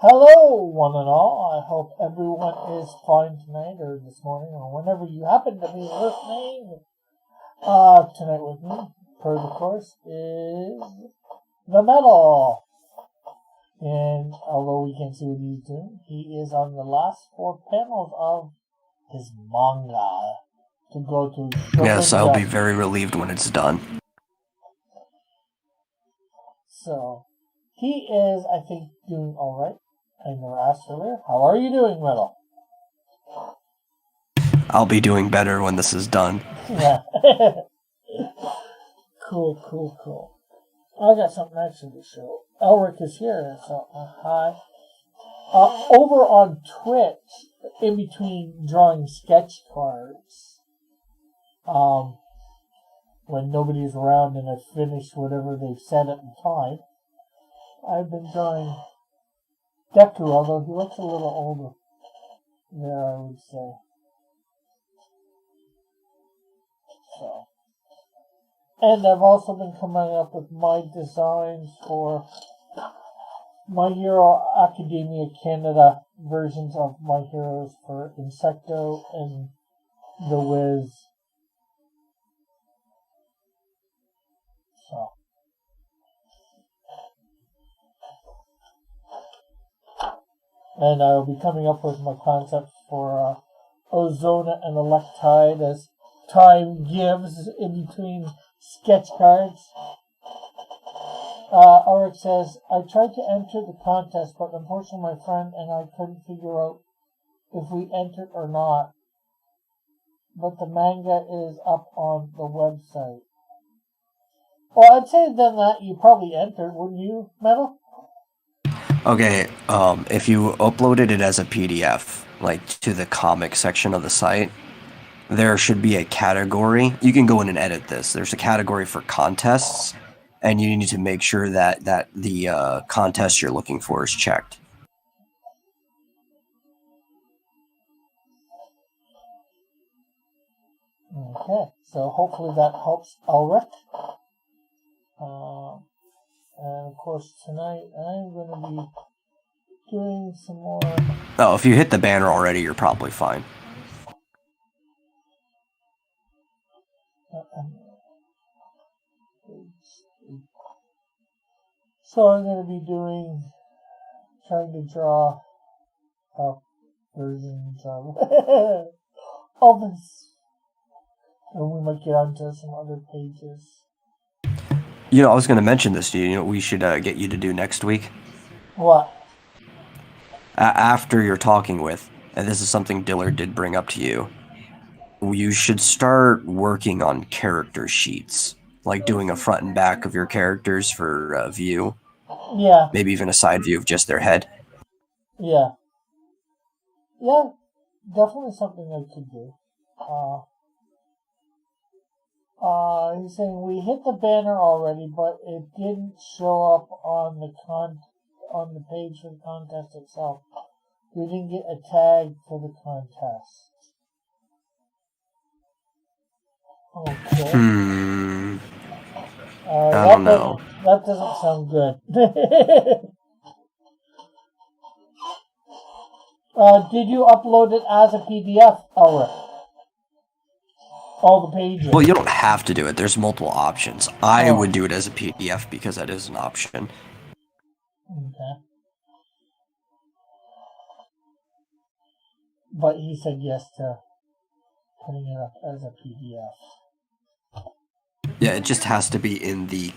Hello, one and all. I hope everyone is fine tonight or this morning or whenever you happen to be listening. Tonight with me, per the course, is the metal. And although we can't see what he's doing, he is on the last 4 panels of his manga to go to Yes, I'll be Shogunja. very relieved when it's done. So, he is, I think, doing alright. I never asked earlier. How are you doing, metal? I'll be doing better when this is done. Yeah. Cool. I got something actually to show. Elric is here, so hi. Over on Twitch, in between drawing sketch cards, when nobody's around and I've finished whatever they've said at the time, I've been drawing Deku, although he looks a little older there, I would say. So. And I've also been coming up with my designs for My Hero Academia Canada versions of My Heroes for Insecto and The Wiz. So. And I'll be coming up with my concepts for Ozona and Electide as time gives in between sketch cards. Ulrich says, I tried to enter the contest, but unfortunately my friend and I couldn't figure out if we entered or not. But the manga is up on the website. Well, I'd say then that you probably entered, wouldn't you, Metal? Okay, if you uploaded it as a PDF, like to the comic section of the site, there should be a category. You can go in and edit this. There's a category for contests, and you need to make sure that the contest you're looking for is checked. Okay, so hopefully that helps Ulrich. And of course tonight I'm going to be doing some more... Oh, if you hit the banner already, you're probably fine. So I'm going to be trying to draw up versions of this. And we might get onto some other pages. You know, I was going to mention this to you. You know, we should get you to do next week. What? After you're talking with, and this is something Dillard did bring up to you, you should start working on character sheets, like doing a front and back of your characters for view. Yeah. Maybe even a side view of just their head. Yeah. Yeah, definitely something I could do. He's saying we hit the banner already, but it didn't show up on the page for the contest itself. We didn't get a tag for the contest. Okay. I don't know. That doesn't sound good. Did you upload it as a PDF, Elric? All the pages. Well, you don't have to do it. There's multiple options. I would do it as a PDF because that is an option. Okay. But he said yes to putting it up as a PDF. Yeah, it just has to be in the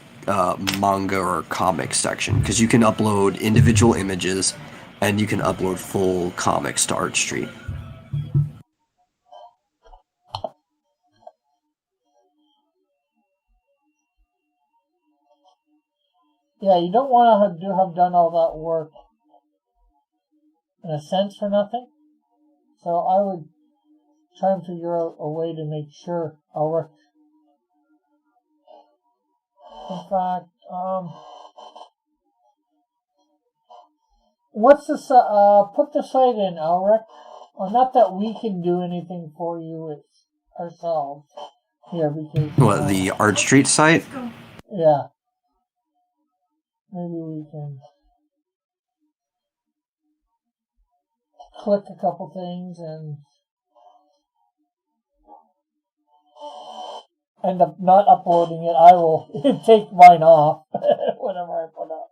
manga or comic section, because you can upload individual images and you can upload full comics to ArtStreet. Yeah, you don't want to have done all that work in a sense for nothing. So I would try and figure out a way to make sure I'll work. In fact, what's the put the site in, Elric? Well, not that we can do anything for you, it's ourselves here because. What, the ArtStreet site? Yeah. Maybe we can. click a couple things and end up not uploading it, I will take mine off whenever I put up.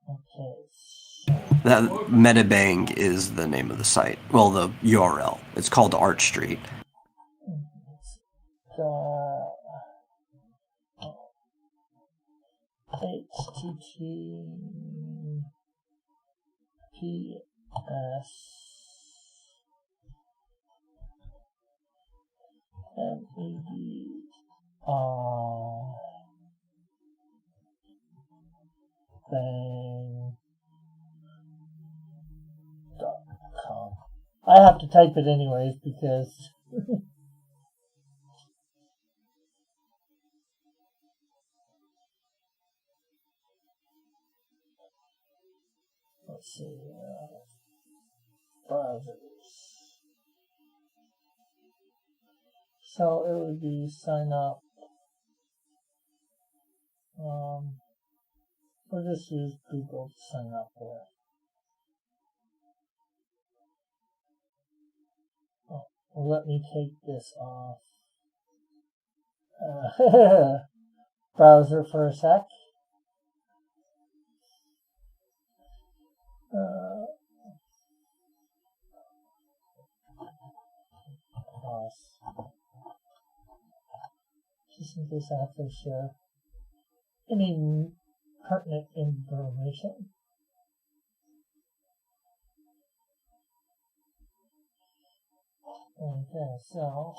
Okay. That Metabang is the name of the site. Well, the URL. It's called Arch Street. HTTPS MED bang.com. I have to type it anyways because let's see, browsers. So it would be sign up. We'll just use Google to sign up there. Oh, let me take this off. Browser for a sec. Just in case I have to share any pertinent information. Okay, so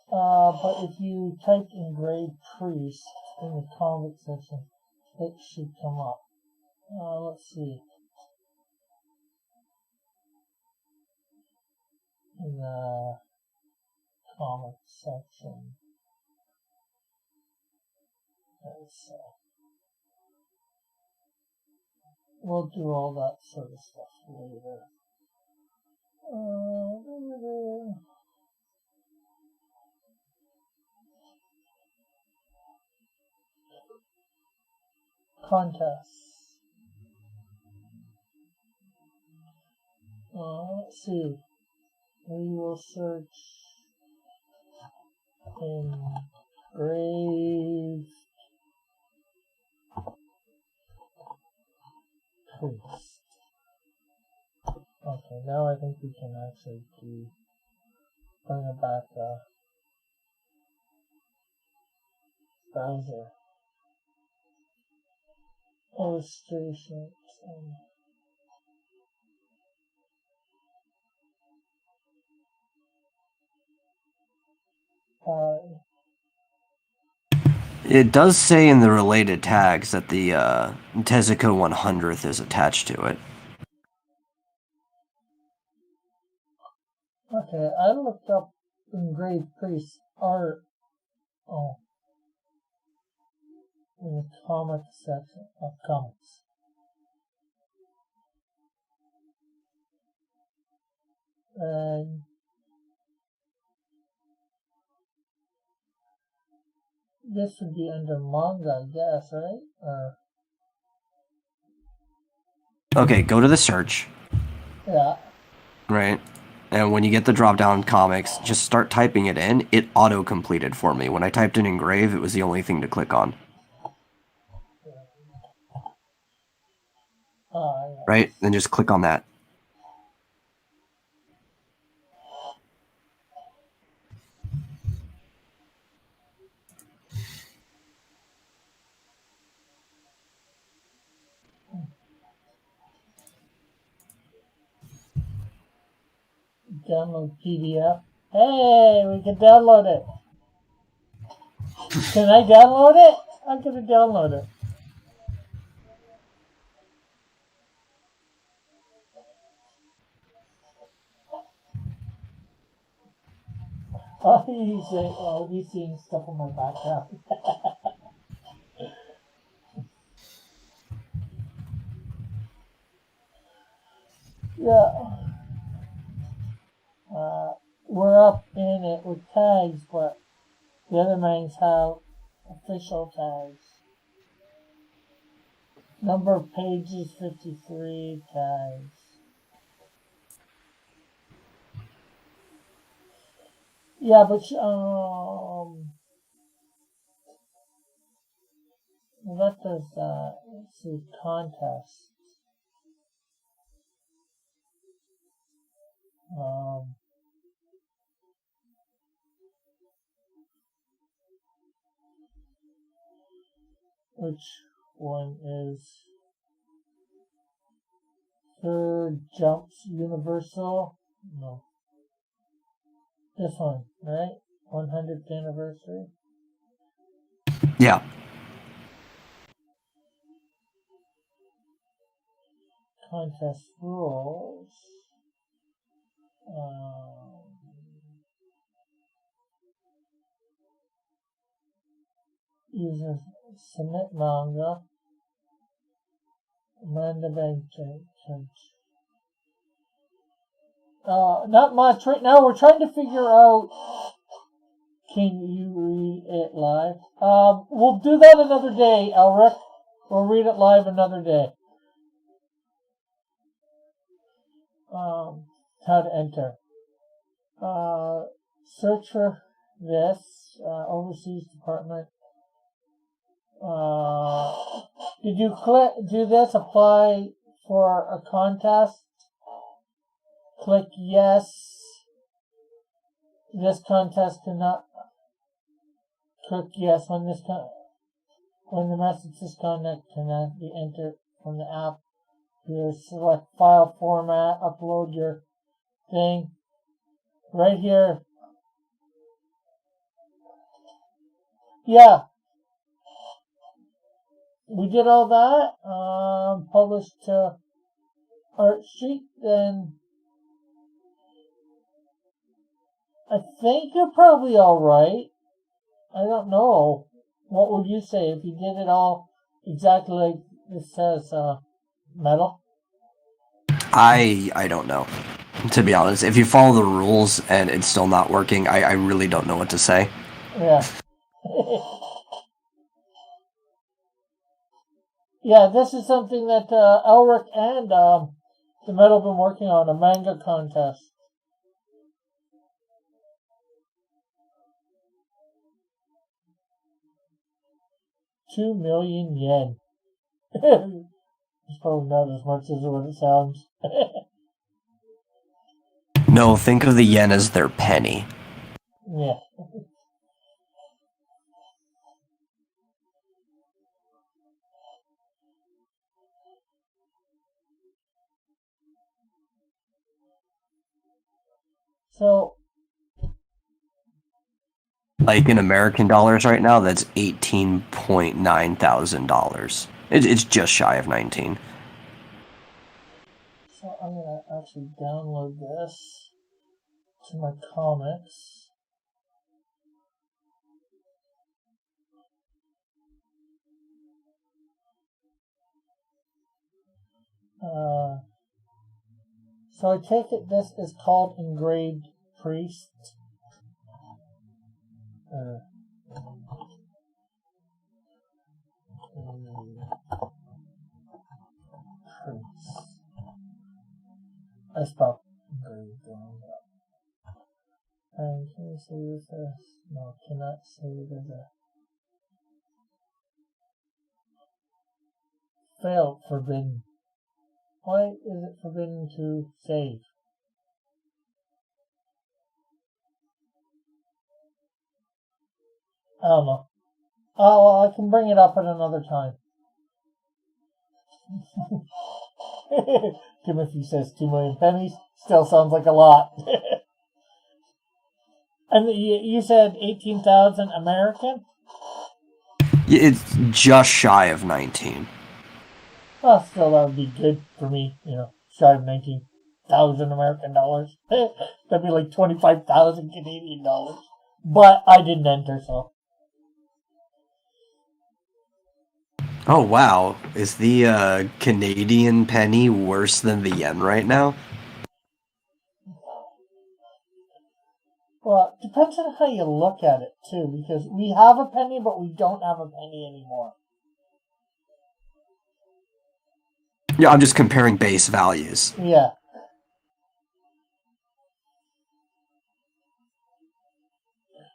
but if you type engraved priest in the comment section, it should come up. Let's see. In the comment section. Okay, so we'll do all that sort of stuff later. Contests. Let's see. We will search engraved priest. Okay, now I think we can actually bring it back browser. Illustrations and It does say in the related tags that the Tezuka 100th is attached to it. Okay, I looked up engraved priest art. Oh, in the comic section of comics. And this would be under manga, I guess, right? Okay, go to the search. Yeah. Right. And when you get the drop down comics, just start typing it in. It auto completed for me. When I typed in engrave, it was the only thing to click on. Yeah. Right? Then just click on that. Download PDF. Hey, we can download it. Can I download it? I'm gonna download it. Oh, he's seeing stuff in my background. Yeah. We're up in it with tags, but the other mangs have official tags. Number of pages 53 tags. Yeah, but what does that? Let's see, contest. Which one is third jumps universal? No. This one, right? 100th anniversary. Yeah. Contest rules. User submit manga. Amanda Bank change. Not much. Right now we're trying to figure out, can you read it live? We'll do that another day, Elric. We'll read it live another day. How to enter. Search for this, overseas department. Did you do this, apply for a contest? Click yes. This contest cannot. Click yes when the message disconnect cannot be entered from the app. Here, select file format, upload your thing. Right here. Yeah. We did all that. Published to ArtStreet. Then I think you're probably all right. I don't know. What would you say if you did it all exactly like it says, Metal? I don't know. To be honest, if you follow the rules and it's still not working, I really don't know what to say. Yeah. Yeah, this is something that Elric and the Metal have been working on, a manga contest. $2 million yen. It's probably not as much as what it sounds. No, think of the yen as their penny. Yeah. So, like in American dollars right now, that's $18.9 thousand. It's just shy of 19. So I'm gonna actually download this to my comics. So I take it this is called Engraved Priest. Priest. I spelled engraved wrong. And can you save this? No, cannot save as a failed, forbidden. Why is it forbidden to save? I don't know. Oh, well, I can bring it up at another time. Timothy says 2 million pennies. Still sounds like a lot. And you said 18,000 American? It's just shy of 19. Well, still, that would be good for me, shy of 19,000 American dollars. That'd be like 25,000 Canadian dollars. But I didn't enter, so. Oh wow, is the Canadian penny worse than the yen right now? Well, it depends on how you look at it, too, because we have a penny, but we don't have a penny anymore. Yeah, I'm just comparing base values. Yeah.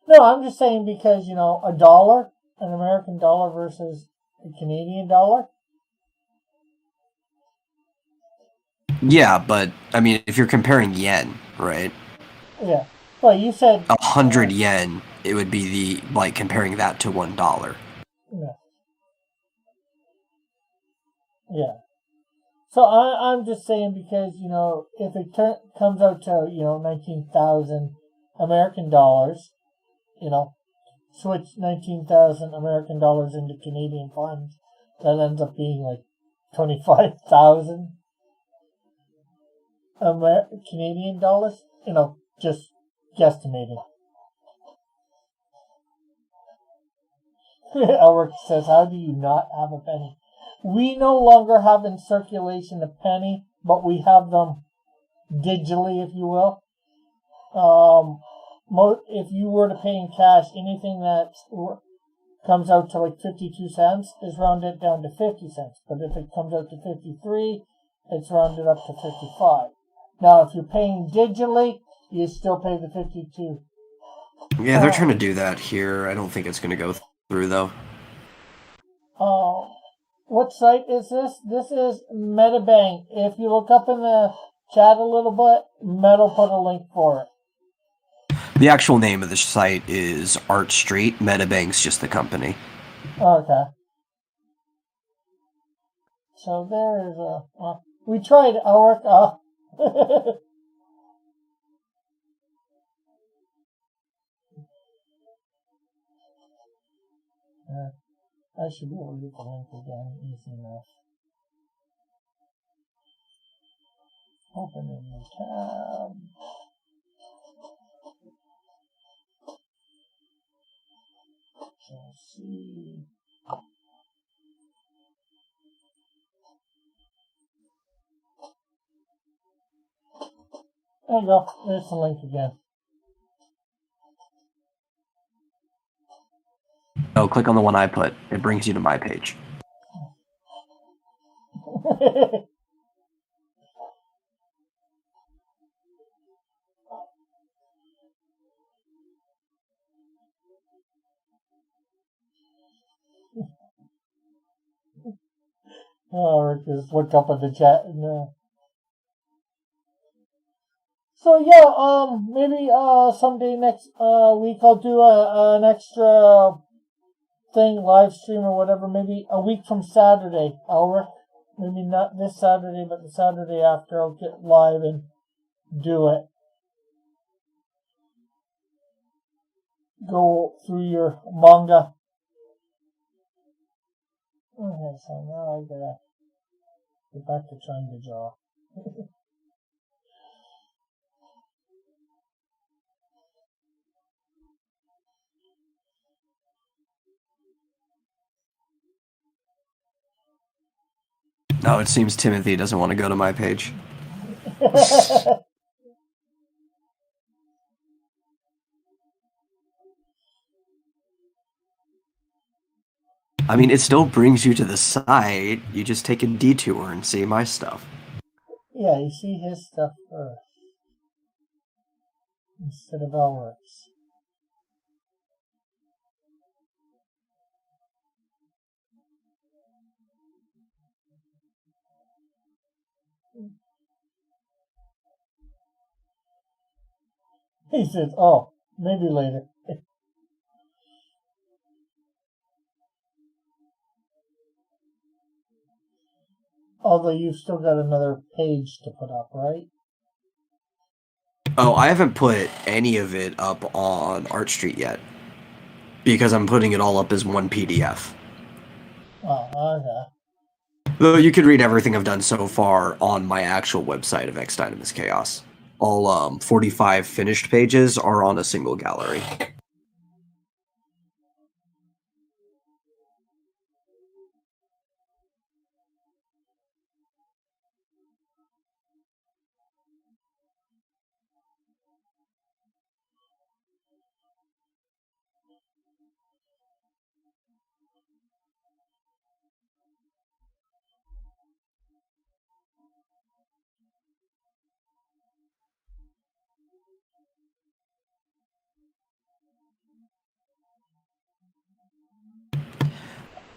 No, I'm just saying because, a dollar, an American dollar versus a Canadian dollar. Yeah, but I mean, if you're comparing yen, right? Yeah. Well, you said, 100 yen, it would be like comparing that to $1. yeah. Yeah. So I'm just saying because, if it comes out to, 19,000 American dollars, you know, switch 19,000 American dollars into Canadian funds, that ends up being like 25,000 Canadian dollars, just guesstimating. Elric says, how do you not have a penny? We no longer have in circulation a penny, but we have them digitally, if you will. If you were to pay in cash, anything that comes out to like 52 cents is rounded down to 50 cents. But if it comes out to 53, it's rounded up to 55. Now, if you're paying digitally, you still pay the 52. Yeah, they're trying to do that here. I don't think it's going to go through though. Uh, what site is this? This is MetaBank. If you look up in the chat a little bit, Meta put a link for it. The actual name of the site is Art Street. MetaBank's just the company. Okay. So there's we tried our I should be able to get the link again easy enough. Open a new tab. See. There you go. There's the link again. Oh, click on the one I put. It brings you to my page. Or just look up at the chat. So yeah, maybe someday next week I'll do an extra thing, live stream or whatever. Maybe a week from Saturday, Elric. Maybe not this Saturday, but the Saturday after, I'll get live and do it. Go through your manga. Okay, so now I gotta get back to trying to draw. No, it seems Timothy doesn't want to go to my page. I mean, it still brings you to the site. You just take a detour and see my stuff. Yeah, you see his stuff first instead of Elric's. He says, "Oh, maybe later." Although you've still got another page to put up, right? Oh, I haven't put any of it up on Art Street yet because I'm putting it all up as one PDF. Oh, okay. Though you could read everything I've done so far on my actual website of X Dynamis Chaos. All 45 finished pages are on a single gallery.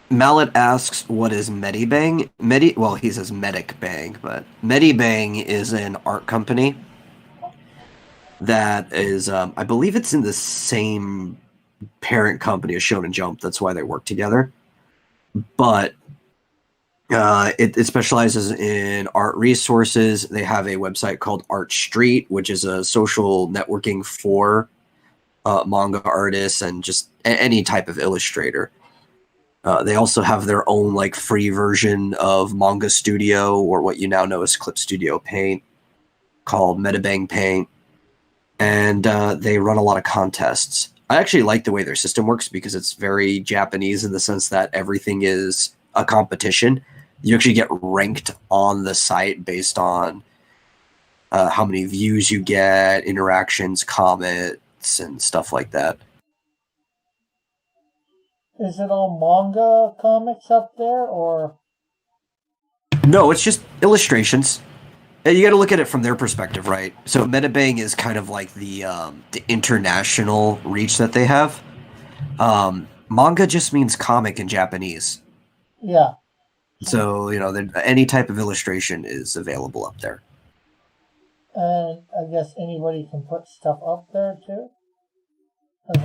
Mallet asks, "What is Medibang?" Well, he says Medic Bang, but Medibang is an art company that is, I believe, it's in the same parent company as Shonen Jump. That's why they work together. But it specializes in art resources. They have a website called Art Street, which is a social networking for manga artists and just any type of illustrator. They also have their own like free version of Manga Studio, or what you now know as Clip Studio Paint, called Metabang Paint, and they run a lot of contests. I actually like the way their system works because it's very Japanese in the sense that everything is a competition. You actually get ranked on the site based on how many views you get, interactions, comments, and stuff like that. Is it all manga comics up there, or? No, it's just illustrations. You got to look at it from their perspective, right? So Metabang is kind of like the international reach that they have. Manga just means comic in Japanese, Yeah. so any type of illustration is available up there. And I guess anybody can put stuff up there too?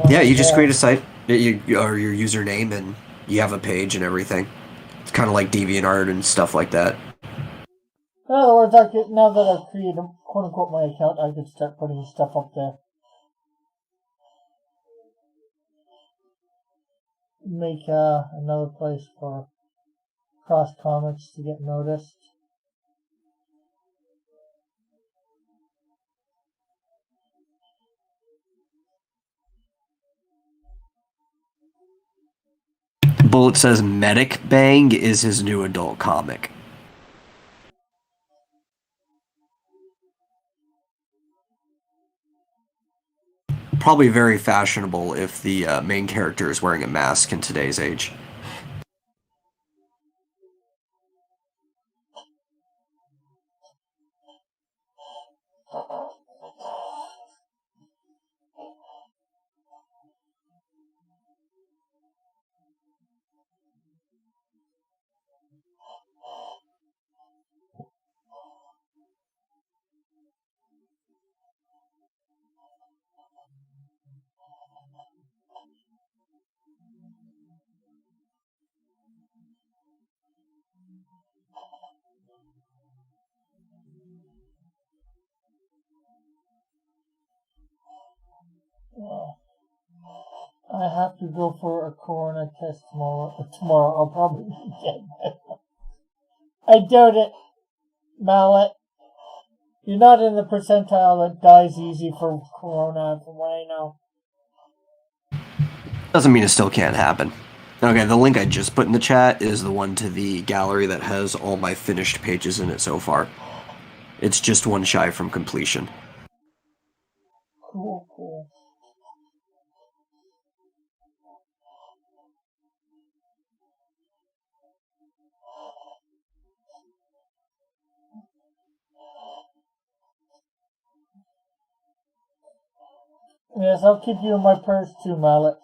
Yeah, you just create a site, or your username, and you have a page and everything. It's kind of like DeviantArt and stuff like that. In other words, now that I've created, quote unquote, my account, I could start putting stuff up there. Make another place for cross comics to get noticed. Bullet says Medic Bang is his new adult comic. Probably very fashionable if the main character is wearing a mask in today's age. Well, I have to go for a corona test tomorrow. I'll probably be dead. I doubt it, Mallet. You're not in the percentile that dies easy for corona, from what I know. Doesn't mean it still can't happen. Okay, the link I just put in the chat is the one to the gallery that has all my finished pages in it so far. It's just one shy from completion. Cool. Yes, I'll keep you in my purse too, Mallet.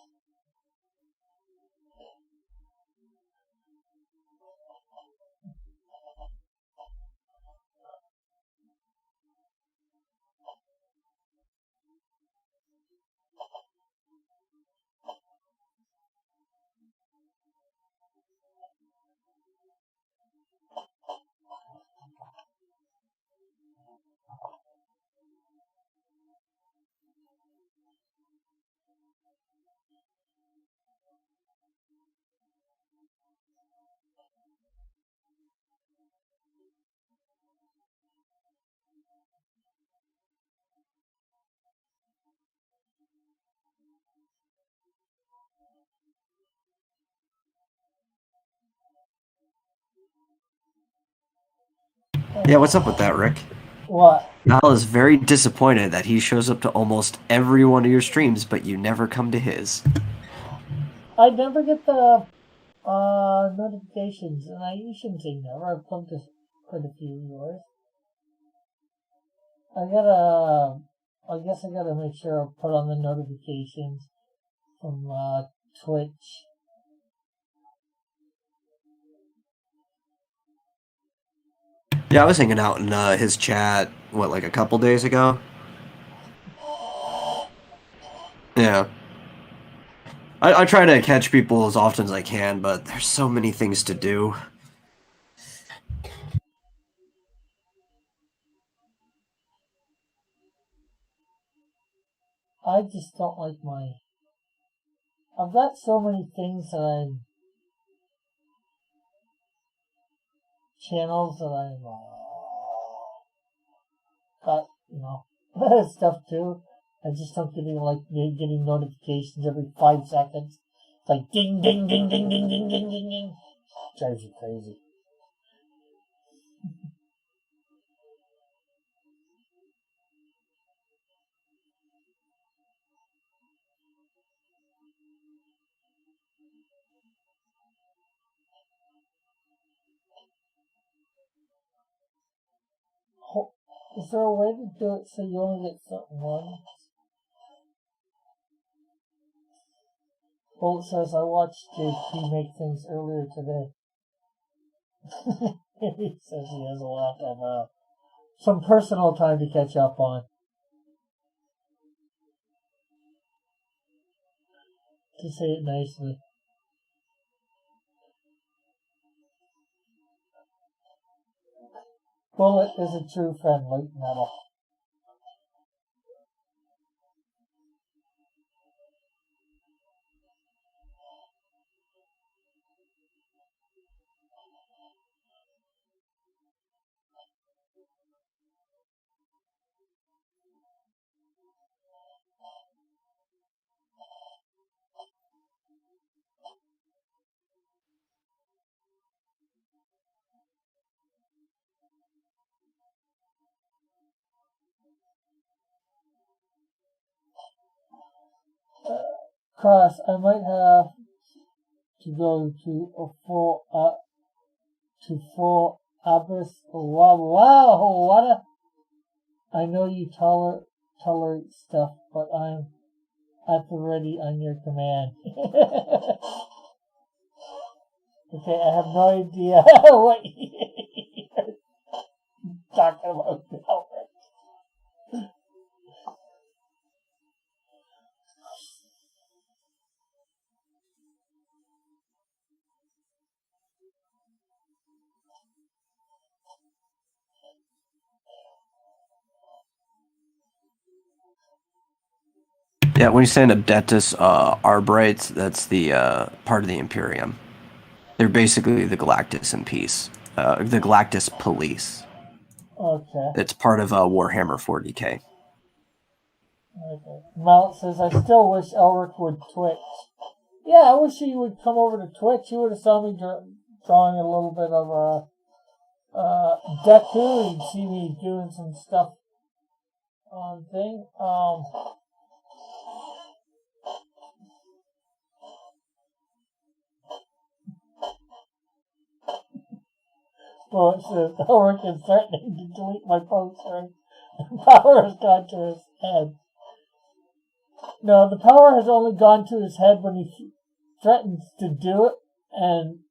Yeah, what's up with that, Rick? What? Al is very disappointed that he shows up to almost every one of your streams, but you never come to his. I never get the notifications, and you shouldn't say never. I've come to quite a few of yours. I guess I gotta make sure I put on the notifications from Twitch. Yeah, I was hanging out in his chat, what, like a couple days ago? Yeah. I try to catch people as often as I can, but there's so many things to do. I just don't like my. I've got so many things that I'm channels that I'm got, stuff too. I just don't get getting notifications every 5 seconds. It's like ding, ding, ding, ding, ding, ding, ding, ding, ding. Drives you crazy. Is there a way to do it so you only get something once? Well, it says I watched JP make things earlier today. He says he has a lot of some personal time to catch up on. To say it nicely. Bullet is a true friend, late metal. Cross, I might have to go to a full abyss. Wow, what a! I know you tolerate stuff, but I'm at the ready on your command. Okay, I have no idea what you're talking about. Yeah, when you say Adeptus Arbrites, that's the part of the Imperium. They're basically the Galactus in peace. The Galactus Police. Okay. It's part of Warhammer 40k. Okay. Mount says, I still wish Elric would Twitch. Yeah, I wish he would come over to Twitch. You would have saw me drawing a little bit of Deku. You'd see me doing some stuff on thing. Well, it says Elric is threatening to delete my post, right? The power has gone to his head. No, the power has only gone to his head when he threatens to do it and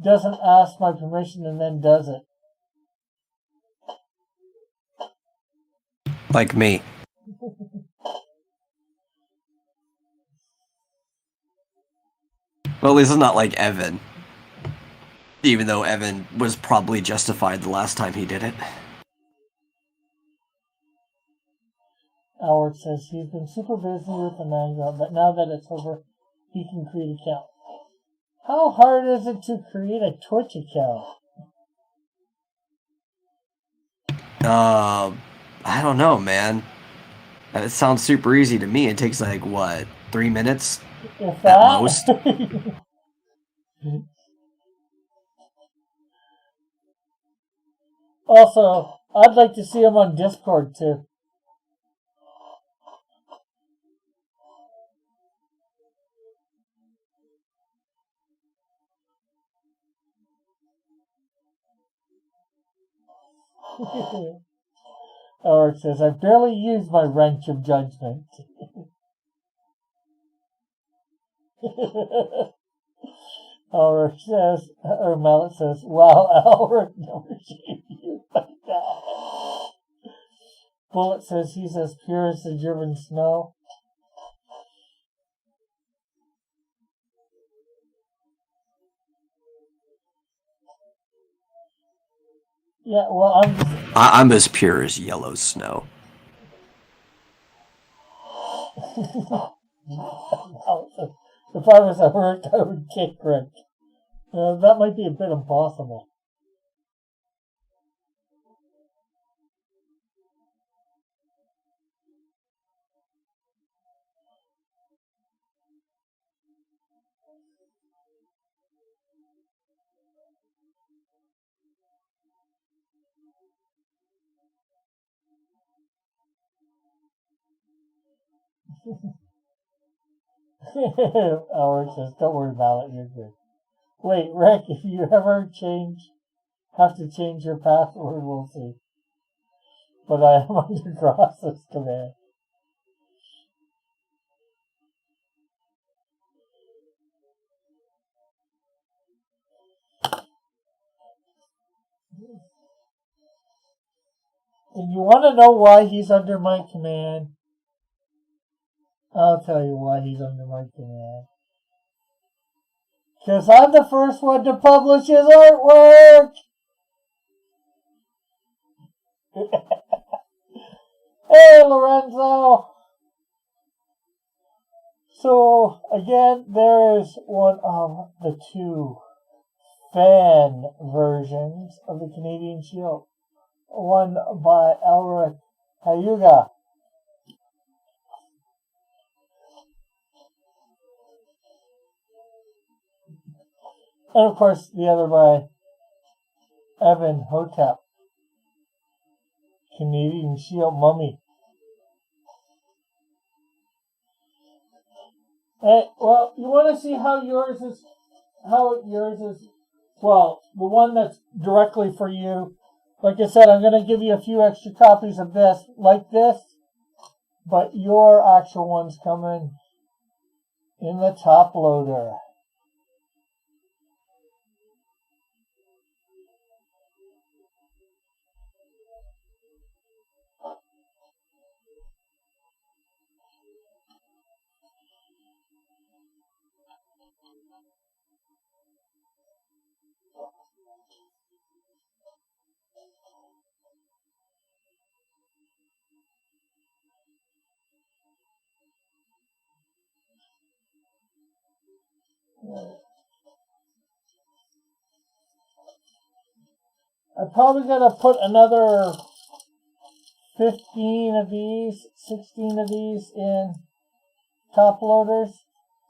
doesn't ask my permission and then does it. Like me. Well, at least it's not like Evan. Even though Evan was probably justified the last time he did it. Howard says he's been super busy with the manga, but now that it's over, he can create an account. How hard is it to create a Twitch account? I don't know, man. It sounds super easy to me. It takes like, what, 3 minutes? If that? At most? Also, I'd like to see him on Discord too. Or it says, I barely use my wrench of judgment. Elric says, or Mallet says, wow, Elric never shaved you like that. Bullet says he's as pure as the German snow. Yeah, well, I'm as pure as yellow snow. If I was a Rick, I would kick Rick. That might be a bit impossible. Howard says, don't worry about it, you're good. Wait, Rick, if you ever have to change your password, we'll see. But I am under Cross's command. And you want to know why he's under my command? I'll tell you why he's under my command. Because I'm the first one to publish his artwork! Hey, Lorenzo! So, again, there's one of the two fan versions of the Canadian Shield. One by Elric Hayuga. And of course, the other by Evan Hotep. Canadian Shield Mummy. Hey, well, you want to see how yours is, well, the one that's directly for you. Like I said, I'm going to give you a few extra copies of this, like this, but your actual one's coming in the top loader. I'm probably going to put another 15 of these, 16 of these in top loaders.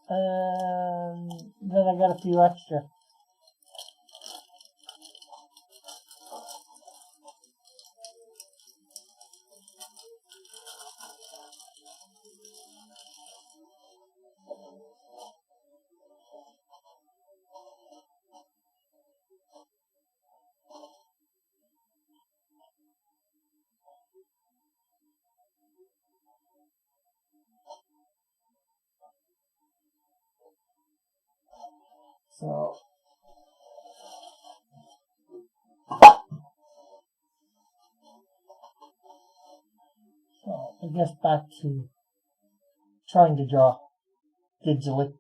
And then I got a few extra. So I guess back to trying to draw digitally.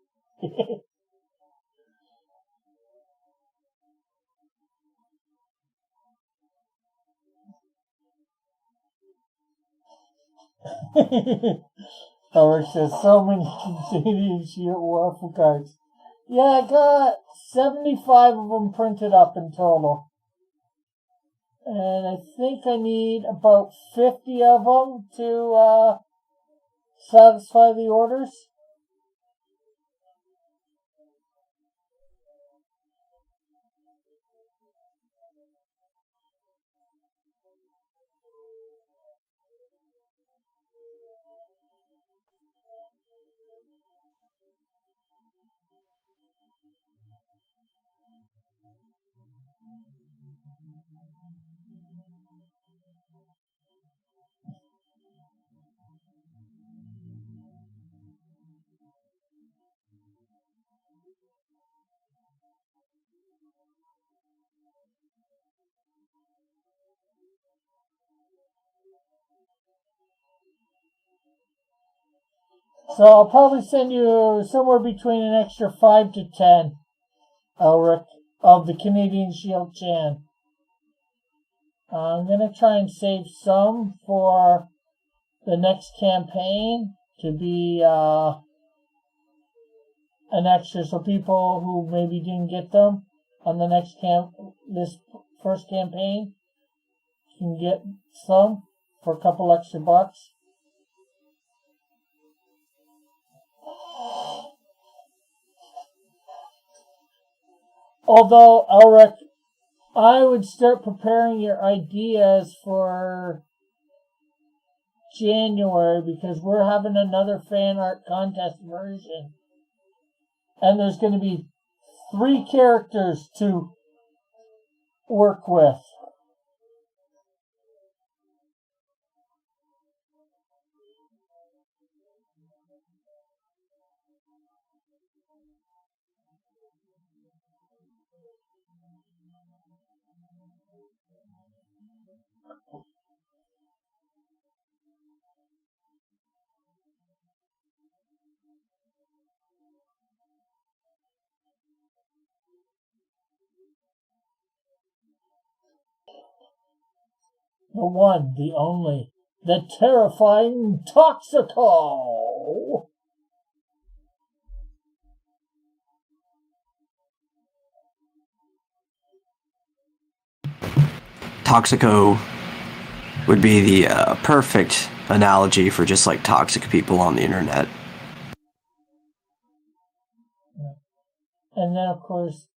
Howard says so many Canadian Shield waffle cards. Yeah, I got 75 of them printed up in total. And I think I need about 50 of them to satisfy the orders. So I'll probably send you somewhere between an extra 5 to 10, Elric, of the Canadian Shield Chan. I'm going to try and save some for the next campaign to be an extra, so people who maybe didn't get them on the next this first campaign can get some for a couple extra bucks. Although, Elric, I would start preparing your ideas for January, because we're having another fan art contest version. And there's going to be 3 characters to work with. The one, the only, the terrifying Toxico! Toxico would be the perfect analogy for just like toxic people on the internet. And then, of course,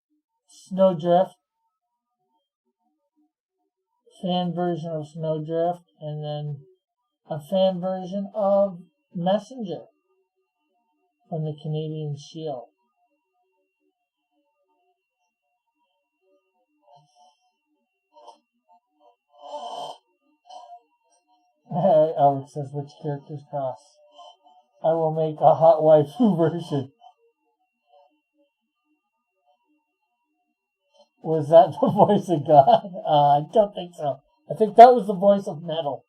Snowdrift. Fan version of Snowdrift, and then a fan version of Messenger from the Canadian Shield. Alex says, which characters cross? I will make a hot waifu version. Was that the voice of God? I don't think so. I think that was the voice of Metal.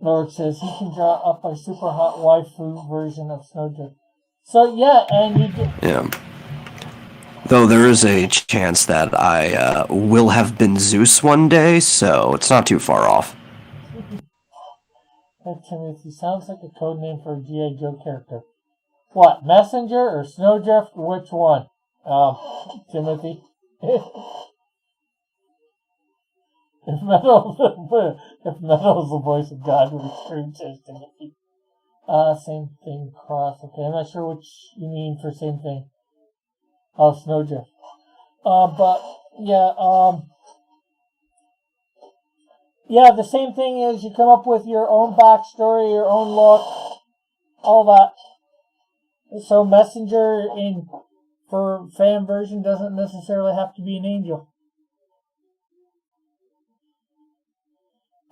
Lord says he can draw up a super hot waifu version of Snowdrift. So yeah, and you did. Yeah. Though there is a chance that I will have been Zeus one day, so it's not too far off. Hey, Timothy, sounds like a code name for a G.I. Joe character. What, Messenger or Snowdrift? Which one? Timothy. If Metal's the voice of God, would extreme says Timothy. Same thing, cross. Okay, I'm not sure which you mean for same thing. Oh, Snowdrift. But yeah, yeah, the same thing is you come up with your own backstory, your own look, all that. So Messenger for fan version doesn't necessarily have to be an angel.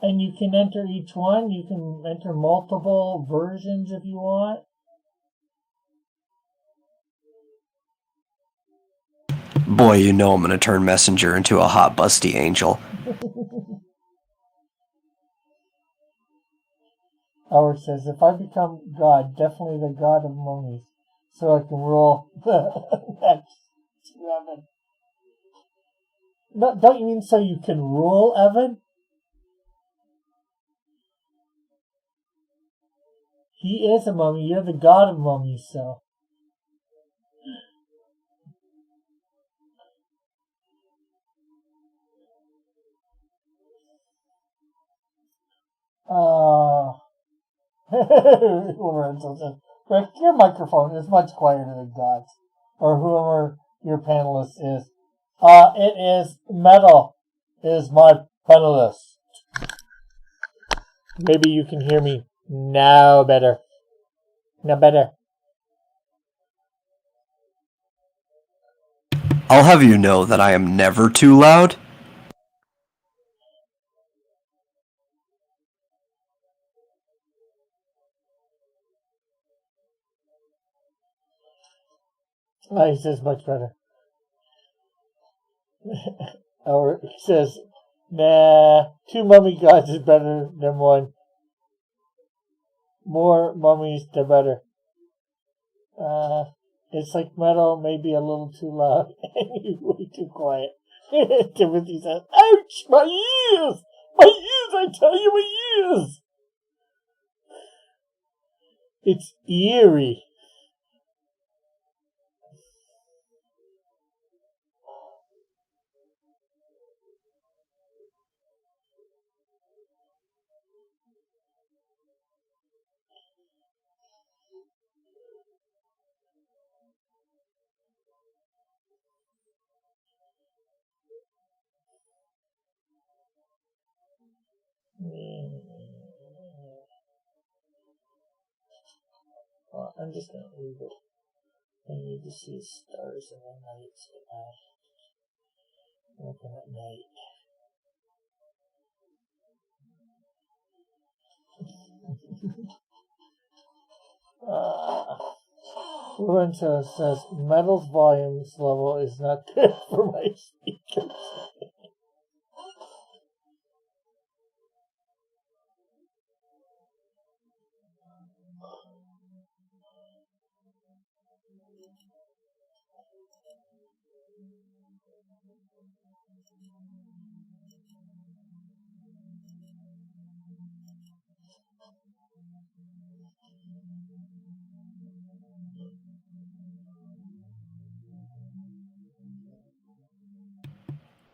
And you can enter each one. You can enter multiple versions if you want. Boy, you know I'm gonna turn Messenger into a hot busty angel. Howard says, if I become God, definitely the God of mummies, so I can rule the next 7. No, don't you mean so you can rule, Evan? He is a mummy. You're the God of mummies, so. Lorenzo says, Rick, your microphone is much quieter than God's, or whoever your panelist is. It is Metal is my panelist. Maybe you can hear me now better. Now better. I'll have you know that I am never too loud. Oh, he says much better. Or he says, nah, 2 mummy gods is better than 1. More mummies, the better. It's like metal, maybe a little too loud and way too quiet. Timothy says, ouch, my ears! My ears, I tell you, my ears! It's eerie. Well, I'm just gonna leave it. I need to see stars in the night sky. Looking at night. Lorenzo says metal's volumes level is not good for my speakers.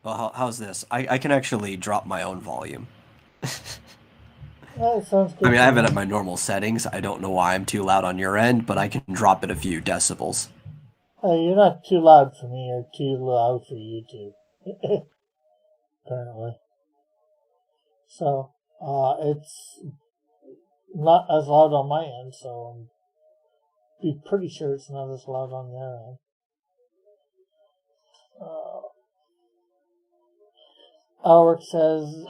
Well, how's this? I can actually drop my own volume. That sounds good. I mean, I have it at my normal settings. I don't know why I'm too loud on your end, but I can drop it a few decibels. Hey, you're not too loud for me or too loud for YouTube. Apparently. So, it's not as loud on my end, so I'm be pretty sure it's not as loud on their end. Alric says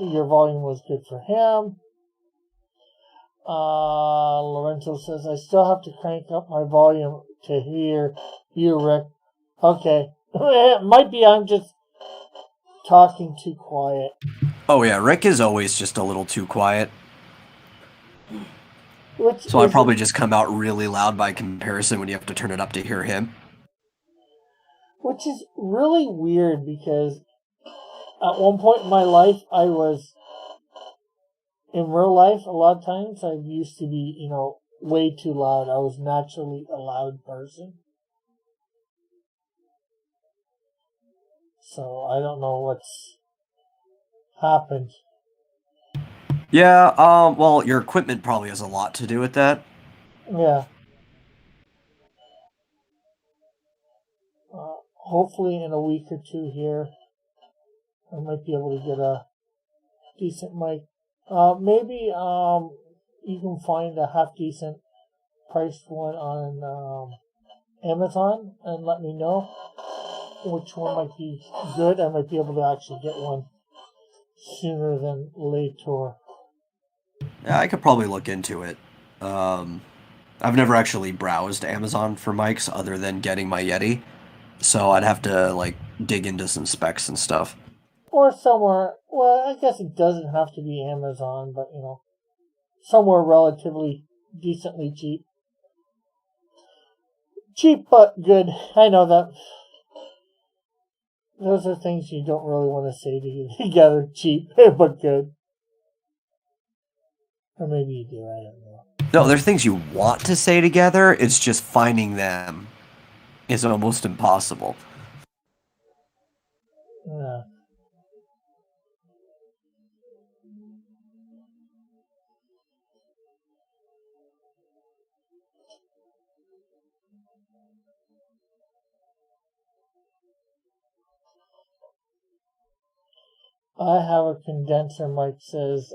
your volume was good for him. Lorenzo says I still have to crank up my volume to hear you, Rick. Okay. It might be I'm just talking too quiet. Oh yeah, Rick is always just a little too quiet. Which So I probably just come out really loud by comparison when you have to turn it up to hear him. Which is really weird because at one point in my life, I was, in real life, a lot of times, I used to be, way too loud. I was naturally a loud person. So I don't know what's happened. Yeah, well, your equipment probably has a lot to do with that. Yeah. Hopefully in a week or 2 here, I might be able to get a decent mic. Maybe you can find a half decent priced one on Amazon and let me know which one might be good. I might be able to actually get one sooner than later. Yeah, I could probably look into it. I've never actually browsed Amazon for mics other than getting my Yeti, so I'd have to dig into some specs and stuff. Or somewhere, well, I guess it doesn't have to be Amazon, but somewhere relatively decently cheap. Cheap but good. I know that. Those are things you don't really want to say together. Cheap but good. Or maybe you do, I don't know. No, there's things you want to say together, it's just finding them is almost impossible. Yeah. I have a condenser mic, says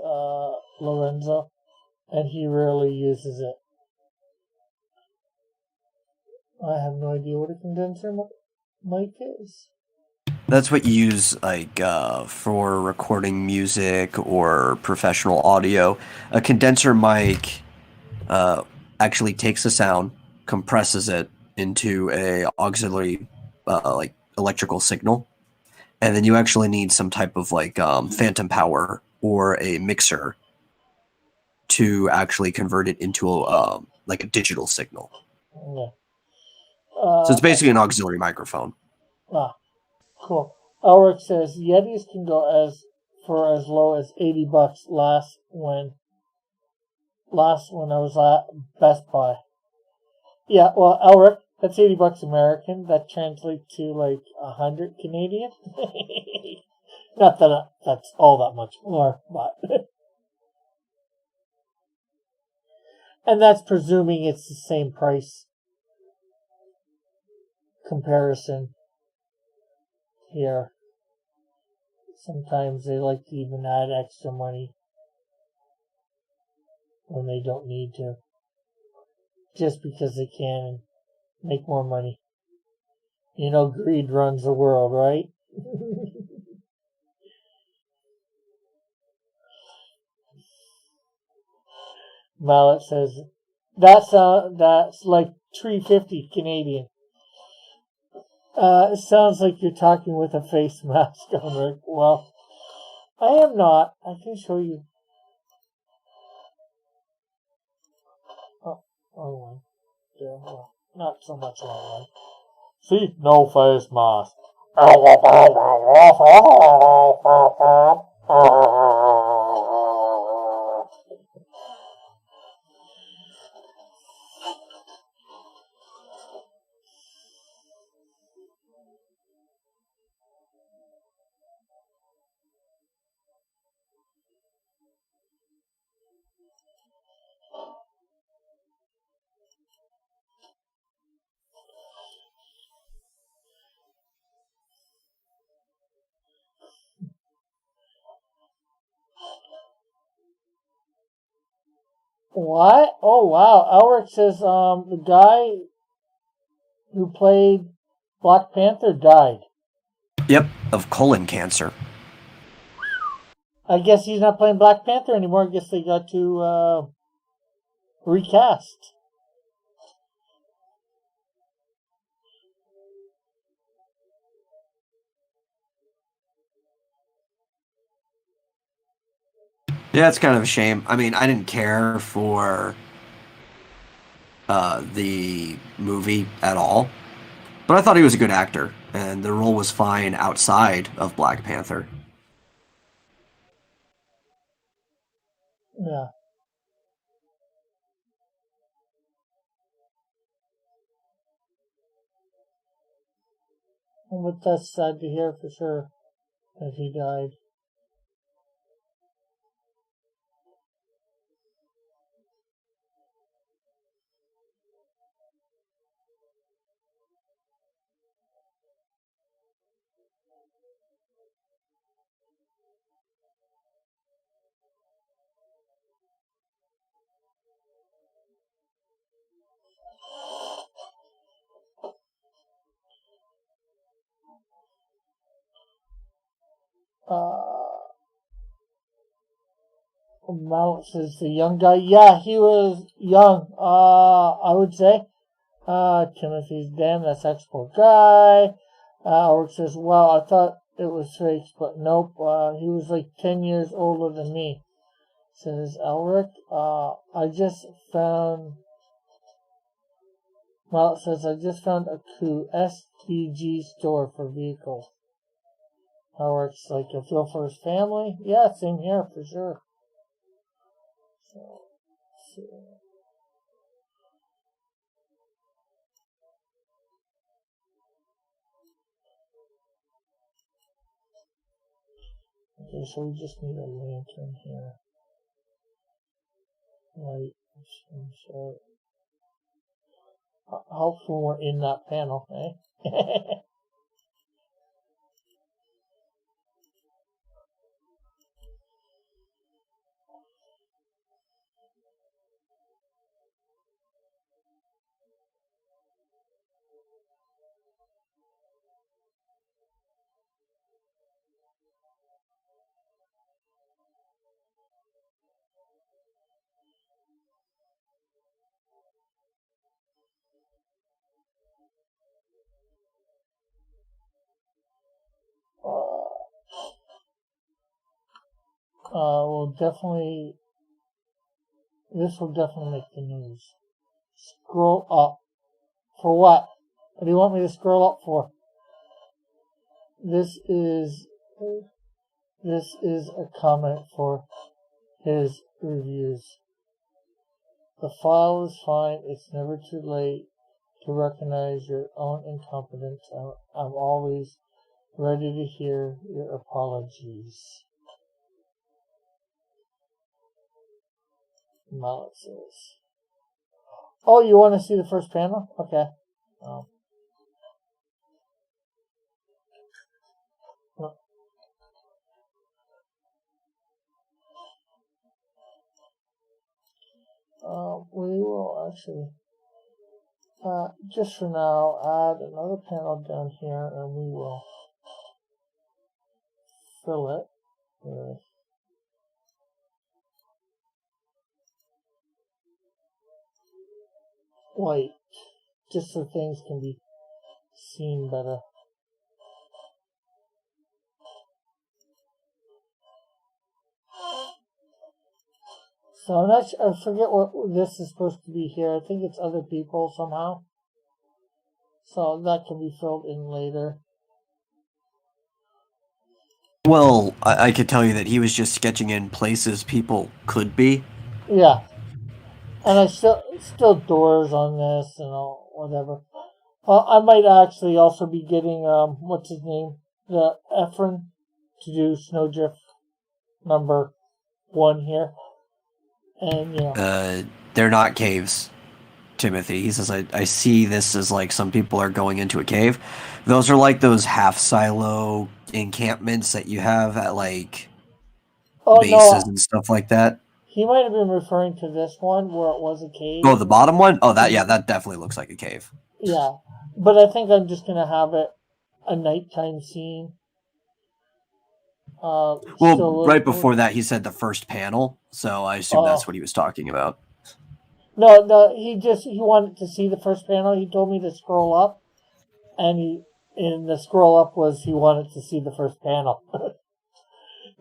Lorenzo, and he rarely uses it. I have no idea what a condenser mic is. That's what you use for recording music or professional audio. A condenser mic actually takes the sound, compresses it, into a auxiliary like electrical signal, and then you actually need some type of like phantom power or a mixer to actually convert it into like a digital signal. Yeah. So Uh, it's basically an auxiliary microphone. ah, cool. Elric says Yetis can go for as low as $80 last when I was at Best Buy. Yeah, well, Elric, that's $80 American. That translates to like 100 Canadian. Not that that's all that much more, but and that's presuming it's the same price comparison here. Sometimes they like to even add extra money when they don't need to, just because they can and make more money. You know, greed runs the world, right? Mallet says that's like 350 Canadian. It sounds like you're talking with a face mask on, Rick. Well, I am not. I can show you. Oh, wrong one. Yeah, well, not so much wrong one. See, no face mask. What? Oh wow! Elric says the guy who played Black Panther died. Yep, of colon cancer. I guess he's not playing Black Panther anymore. I guess they got to recast. Yeah, it's kind of a shame. I mean, I didn't care for the movie at all, but I thought he was a good actor, and the role was fine outside of Black Panther. Yeah, but that's sad to hear for sure that he died. Uh, Mount says the young guy. Yeah, he was young. I would say. Timothy's damn, that's export guy. Ulrich says, wow, I thought it was fake, but nope. He was like 10 years older than me. Says Ulrich. I just found. Well, it says I just found a coup STG store for vehicles. Ulrich's like a feel for his family. Yeah, same here for sure. So okay, so we just need a lantern here. Light. So hopefully we're in that panel, eh? will definitely. This will definitely make the news. Scroll up. For what? What do you want me to scroll up for? This is a comment for his reviews. The file is fine. It's never too late to recognize your own incompetence. I'm always ready to hear your apologies. Mallet says. Oh, you want to see the first panel? Okay. We will actually, just for now, add another panel down here, and we will fill it with white, just so things can be seen better. So I forget what this is supposed to be here. I think it's other people somehow. So that can be filled in later. Well, I could tell you that he was just sketching in places people could be. Yeah. And I still doors on this and all, whatever. I might actually also be getting, what's his name? The Efren to do Snowdrift number 1 here. And, they're not caves, Timothy. He says, I see this as like some people are going into a cave. Those are like those half silo encampments that you have at like bases and stuff like that. He might have been referring to this one where it was a cave. Oh, the bottom one? Oh, that definitely looks like a cave. Yeah. But I think I'm just going to have it a nighttime scene. Well, right before that, he said the first panel, so I assume that's what he was talking about. No, he wanted to see the first panel. He told me to scroll up, and the scroll up was he wanted to see the first panel.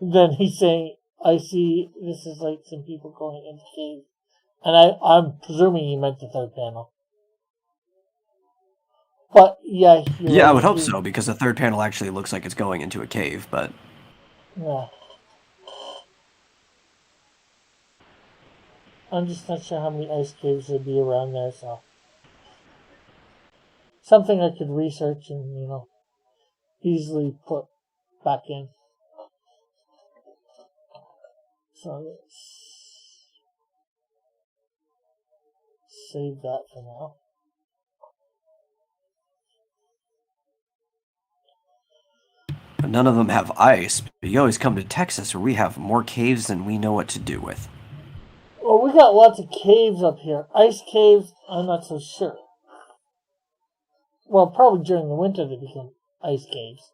Then he's saying, I see this is like some people going into caves. And I'm presuming he meant the third panel. But, yeah. Yeah, I would hope so, because the third panel actually looks like it's going into a cave, but... Yeah. I'm just not sure how many ice caves would be around there, so... Something I could research and, easily put back in. So let's save that for now. None of them have ice, but you always come to Texas where we have more caves than we know what to do with. Well, we got lots of caves up here. Ice caves, I'm not so sure. Well, probably during the winter they become ice caves.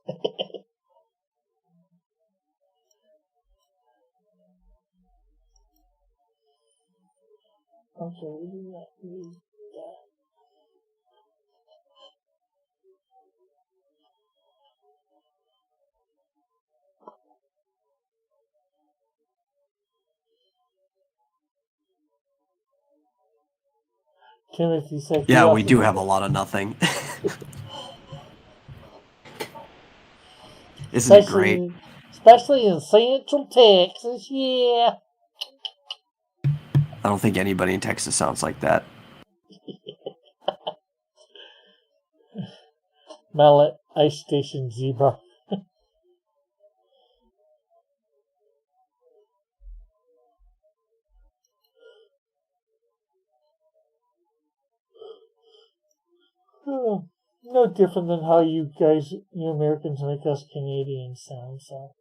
Okay, we do not need that. Timothy said... Yeah, we do have a lot of nothing. Isn't it great? Especially in Central Texas, yeah. I don't think anybody in Texas sounds like that. Mallet, Ice Station Zebra. No different than how you Americans make us Canadians sound, so.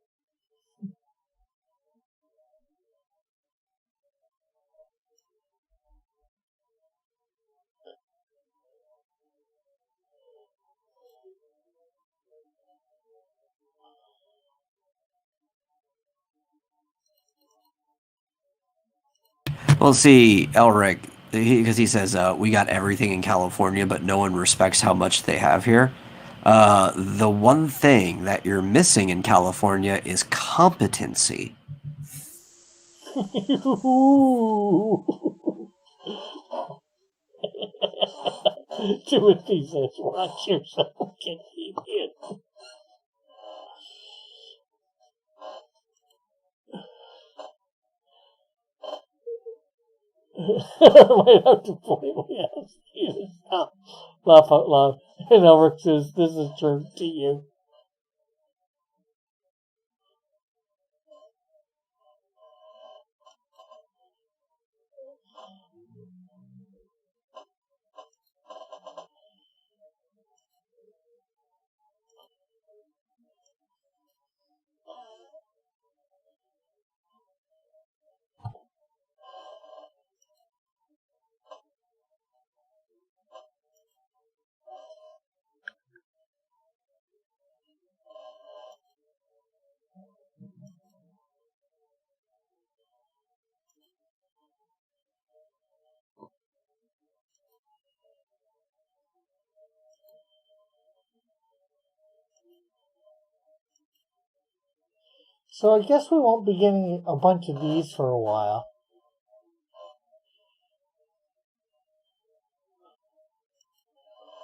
Well, see, Elric, because he says, we got everything in California, but no one respects how much they have here. The one thing that you're missing in California is competency. Timothy says, watch yourself, get idiot. Might have to politely ask you to stop. Laugh out loud. And Elric says, this is true to you. So I guess we won't be getting a bunch of these for a while.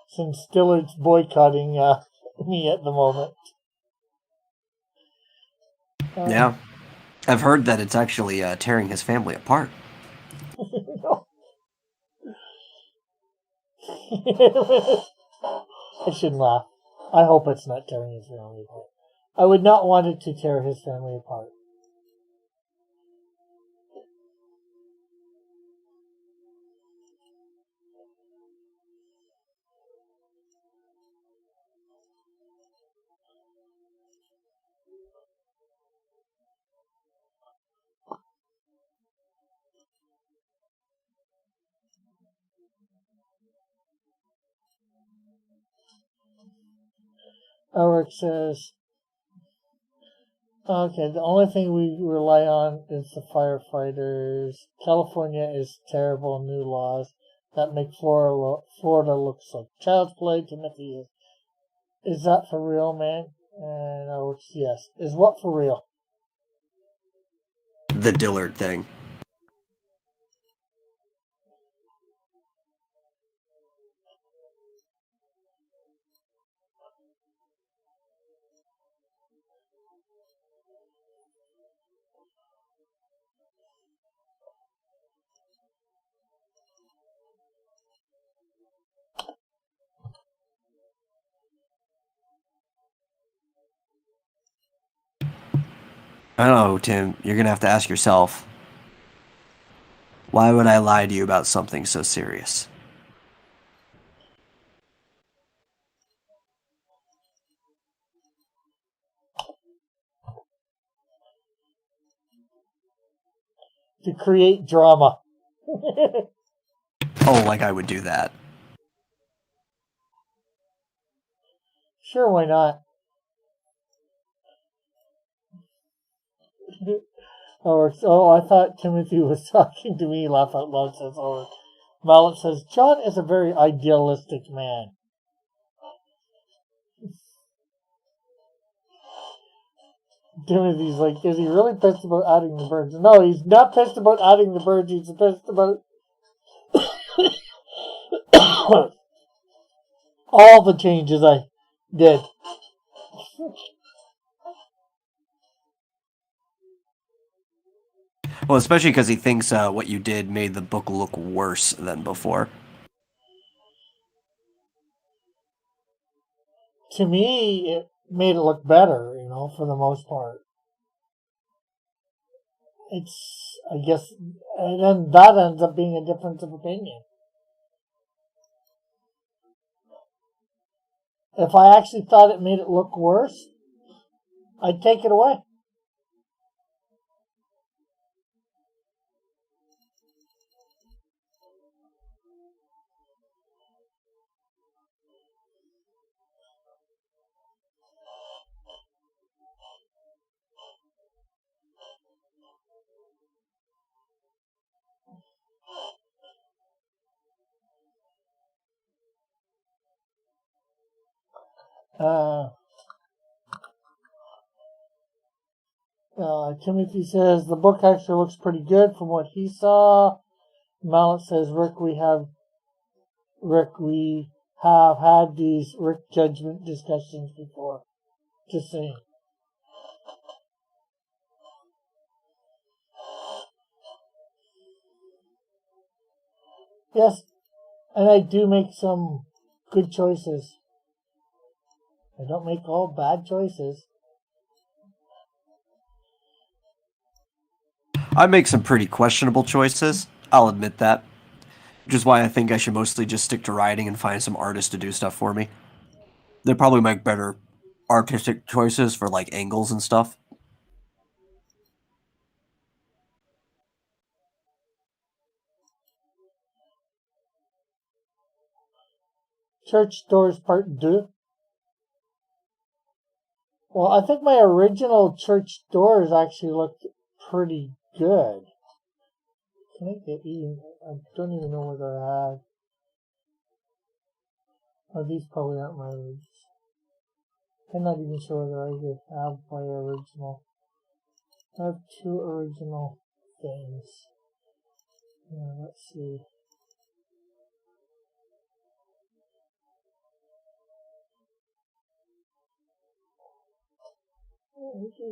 Since Dillard's boycotting me at the moment. Yeah. I've heard that it's actually tearing his family apart. No. I shouldn't laugh. I hope it's not tearing his family apart. I would not want it to tear his family apart. Eric says, okay, the only thing we rely on is the firefighters. California is terrible new laws that make Florida looks like child's play. Timothy is that for real, man? And Eric, yes. Is what for real? The Dillard thing. I don't know, Tim. You're going to have to ask yourself, why would I lie to you about something so serious? To create drama. Oh, like I would do that. Sure, why not? Oh, I thought Timothy was talking to me. Laugh out loud, says Ulrich. Mallet says, John is a very idealistic man. Timothy's like, is he really pissed about adding the birds? No, he's not pissed about adding the birds. He's pissed about all the changes I did. Well, especially because he thinks what you did made the book look worse than before. To me, it made it look better, for the most part. It's, I guess, and then that ends up being a difference of opinion. If I actually thought it made it look worse, I'd take it away. Timothy says the book actually looks pretty good from what he saw. Mallet says, Rick, we have had these Rick judgment discussions before. Just saying. Yes, and I do make some good choices. I don't make all bad choices. I make some pretty questionable choices. I'll admit that. Which is why I think I should mostly just stick to writing and find some artists to do stuff for me. They probably make better artistic choices for like angles and stuff. Church Doors Part 2. Well, I think my original church doors actually looked pretty good. Can I get even? I don't even know whether I have. Oh, these probably aren't my originals. I'm not even sure whether I could have my original. I have two original things. Yeah, let's see. Okay.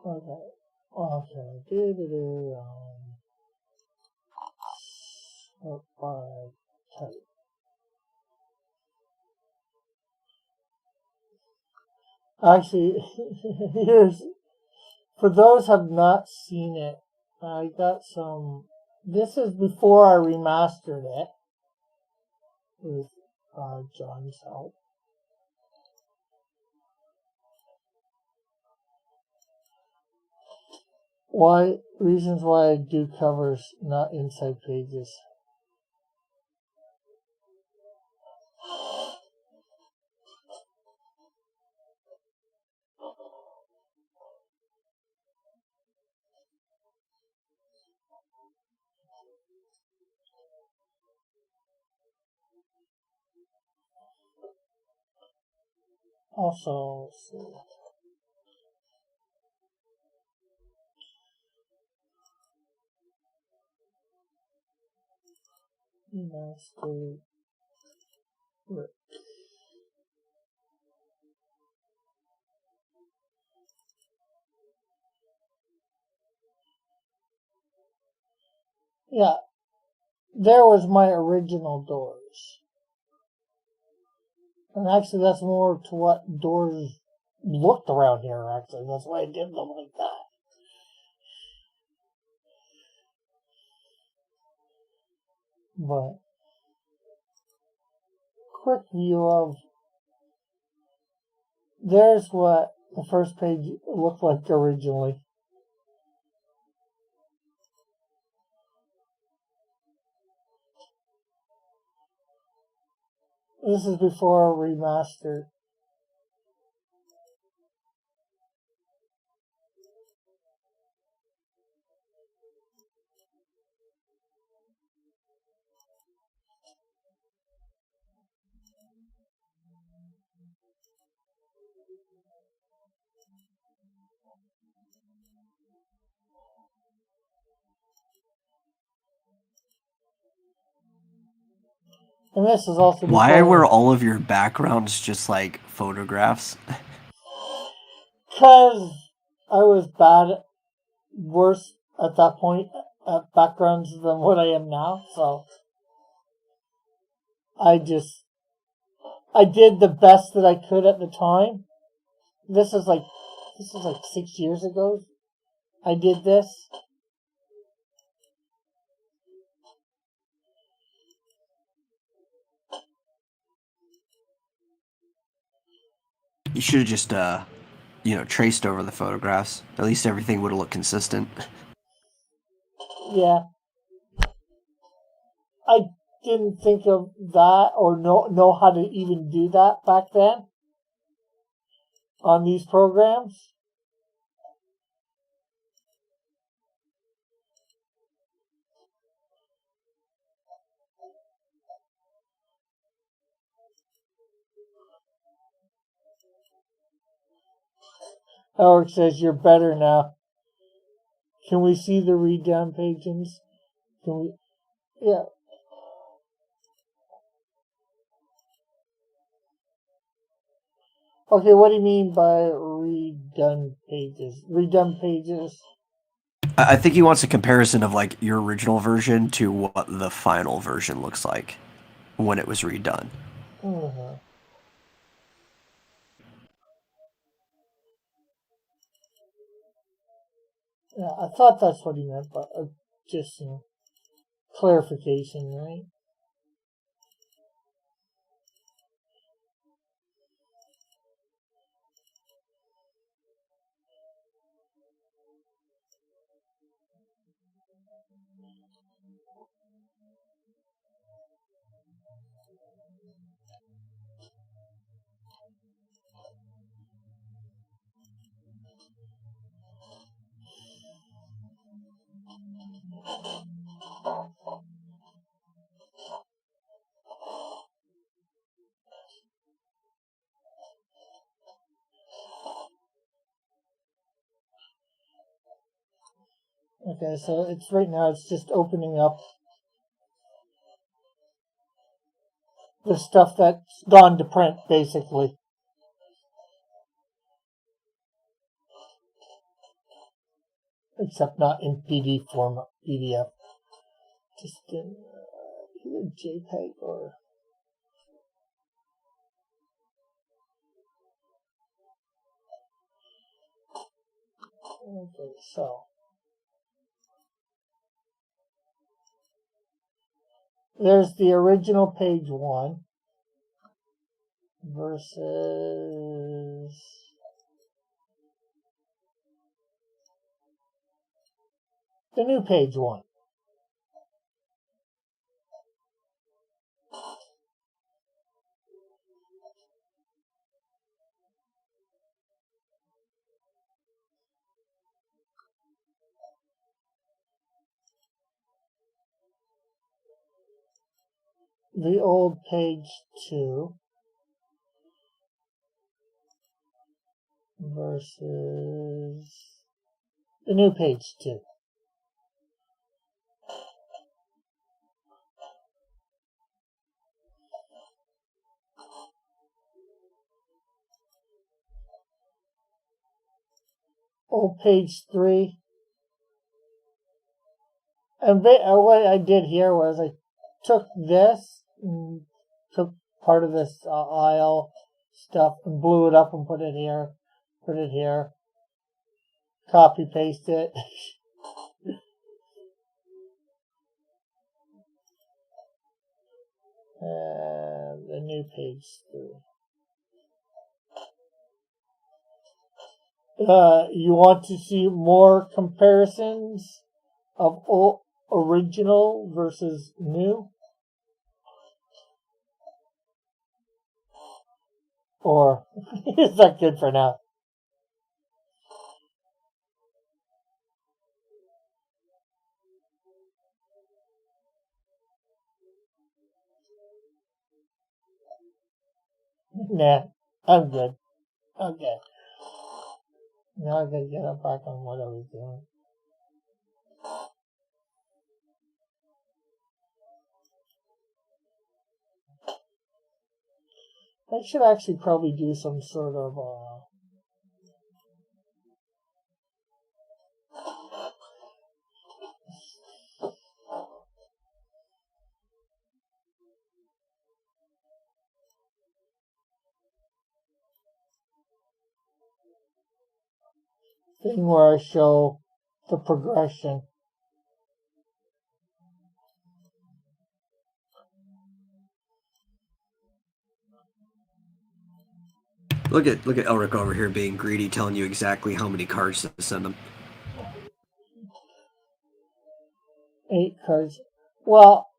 Okay. By type. Actually, here's for those have not seen it. I got some. This is before I remastered it with John's help. Why reasons why I do covers, not inside pages. Also, let's see. Remastered. Yeah, there was my original doors. And actually, that's more to what doors looked around here, actually. That's why I did them like that. But, quick view of. There's what the first page looked like originally. This is before remastered. And this is also before. Why were all of your backgrounds just like photographs? Because I was worse at that point at backgrounds than what I am now, so I did the best that I could at the time. This is like 6 years ago. I did this. You should have just traced over the photographs. At least everything would have looked consistent. Yeah. I didn't think of that or know how to even do that back then on these programs. Howard says you're better now. Can we see the read down pages? Can we? Yeah. Okay, what do you mean by redone pages? Redone pages? I think he wants a comparison of like your original version to what the final version looks like when it was redone. Mm-hmm. Yeah, I thought that's what he meant, but just clarification, right? Okay, so it's right now. It's just opening up the stuff that's gone to print, basically. Except not in PDF format. PDF. Just in either JPEG or. Okay, so. There's the original page 1 versus the new page 1. The old page 2 versus the new page 2. Old page 3. And what I did here was I took this, and took part of this aisle stuff and blew it up and put it here, copy paste it. And the new page 3. You want to see more comparisons of original versus new? Or is that good for now? Nah, I'm good. Okay. Now I gotta get up back on what I was doing. I should actually probably do some sort of thing where I show the progression. Look at Elric over here being greedy, telling you exactly how many cards to send him. 8 cards. Well,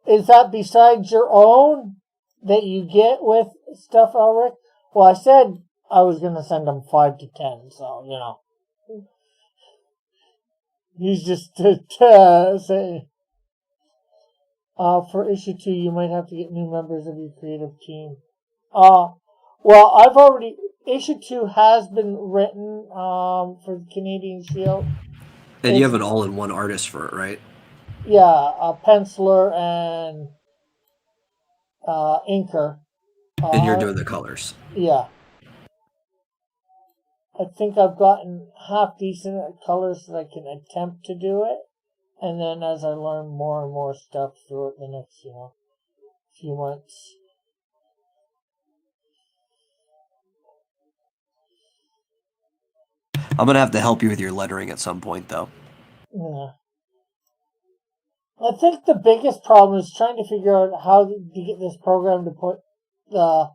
is that besides your own that you get with stuff, Elric? Well, I said I was going to send him 5 to 10, so, He's just saying. For issue 2, you might have to get new members of your creative team. Well, I've already, issue 2 has been written for the Canadian Shield. And you have an all-in-one artist for it, right? Yeah, a penciler and inker. And you're doing the colors. Yeah. I think I've gotten half decent at colors that I can attempt to do it. And then as I learn more and more stuff through it the next, few months. I'm going to have to help you with your lettering at some point, though. Yeah. I think the biggest problem is trying to figure out how to get this program to put the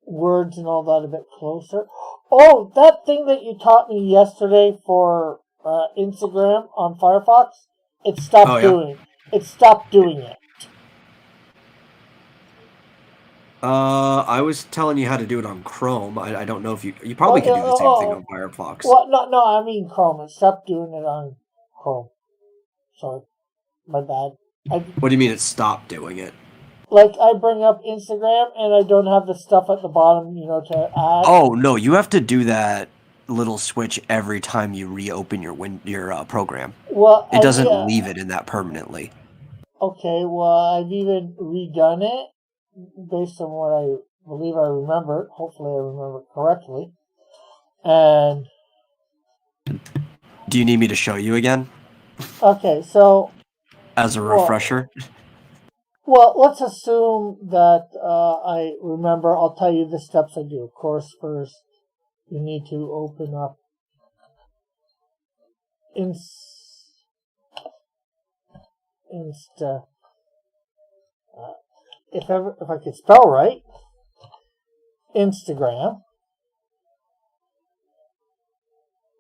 words and all that a bit closer. Oh, that thing that you taught me yesterday for Instagram on Firefox, it stopped doing. It stopped doing it. I was telling you how to do it on Chrome. I don't know if you probably could do the same thing on Firefox. Well, no, I mean Chrome. It stopped doing it on Chrome. Sorry, my bad. What do you mean it stopped doing it? Like, I bring up Instagram and I don't have the stuff at the bottom, to add. Oh, no, you have to do that little switch every time you reopen your program. Well, it doesn't leave it in that permanently. Okay, well, I've even redone it based on what I believe I remember. Hopefully I remember it correctly. And do you need me to show you again? Okay, so as a refresher? Well, let's assume that I remember. I'll tell you the steps I do. Of course, first you need to open up Insta. If I could spell right, Instagram.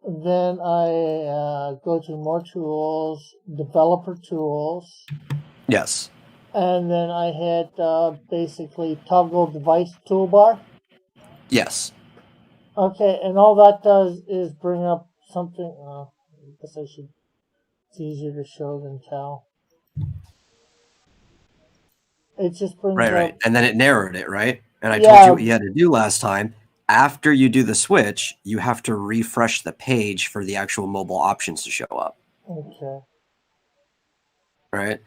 Then I go to more tools, developer tools. Yes. And then I hit basically toggle device toolbar. Yes. Okay, and all that does is bring up something. I guess I should. It's easier to show than tell. It just brings up. Right. And then it narrowed it, right? And I told you what you had to do last time. After you do the switch, you have to refresh the page for the actual mobile options to show up. Okay. Right?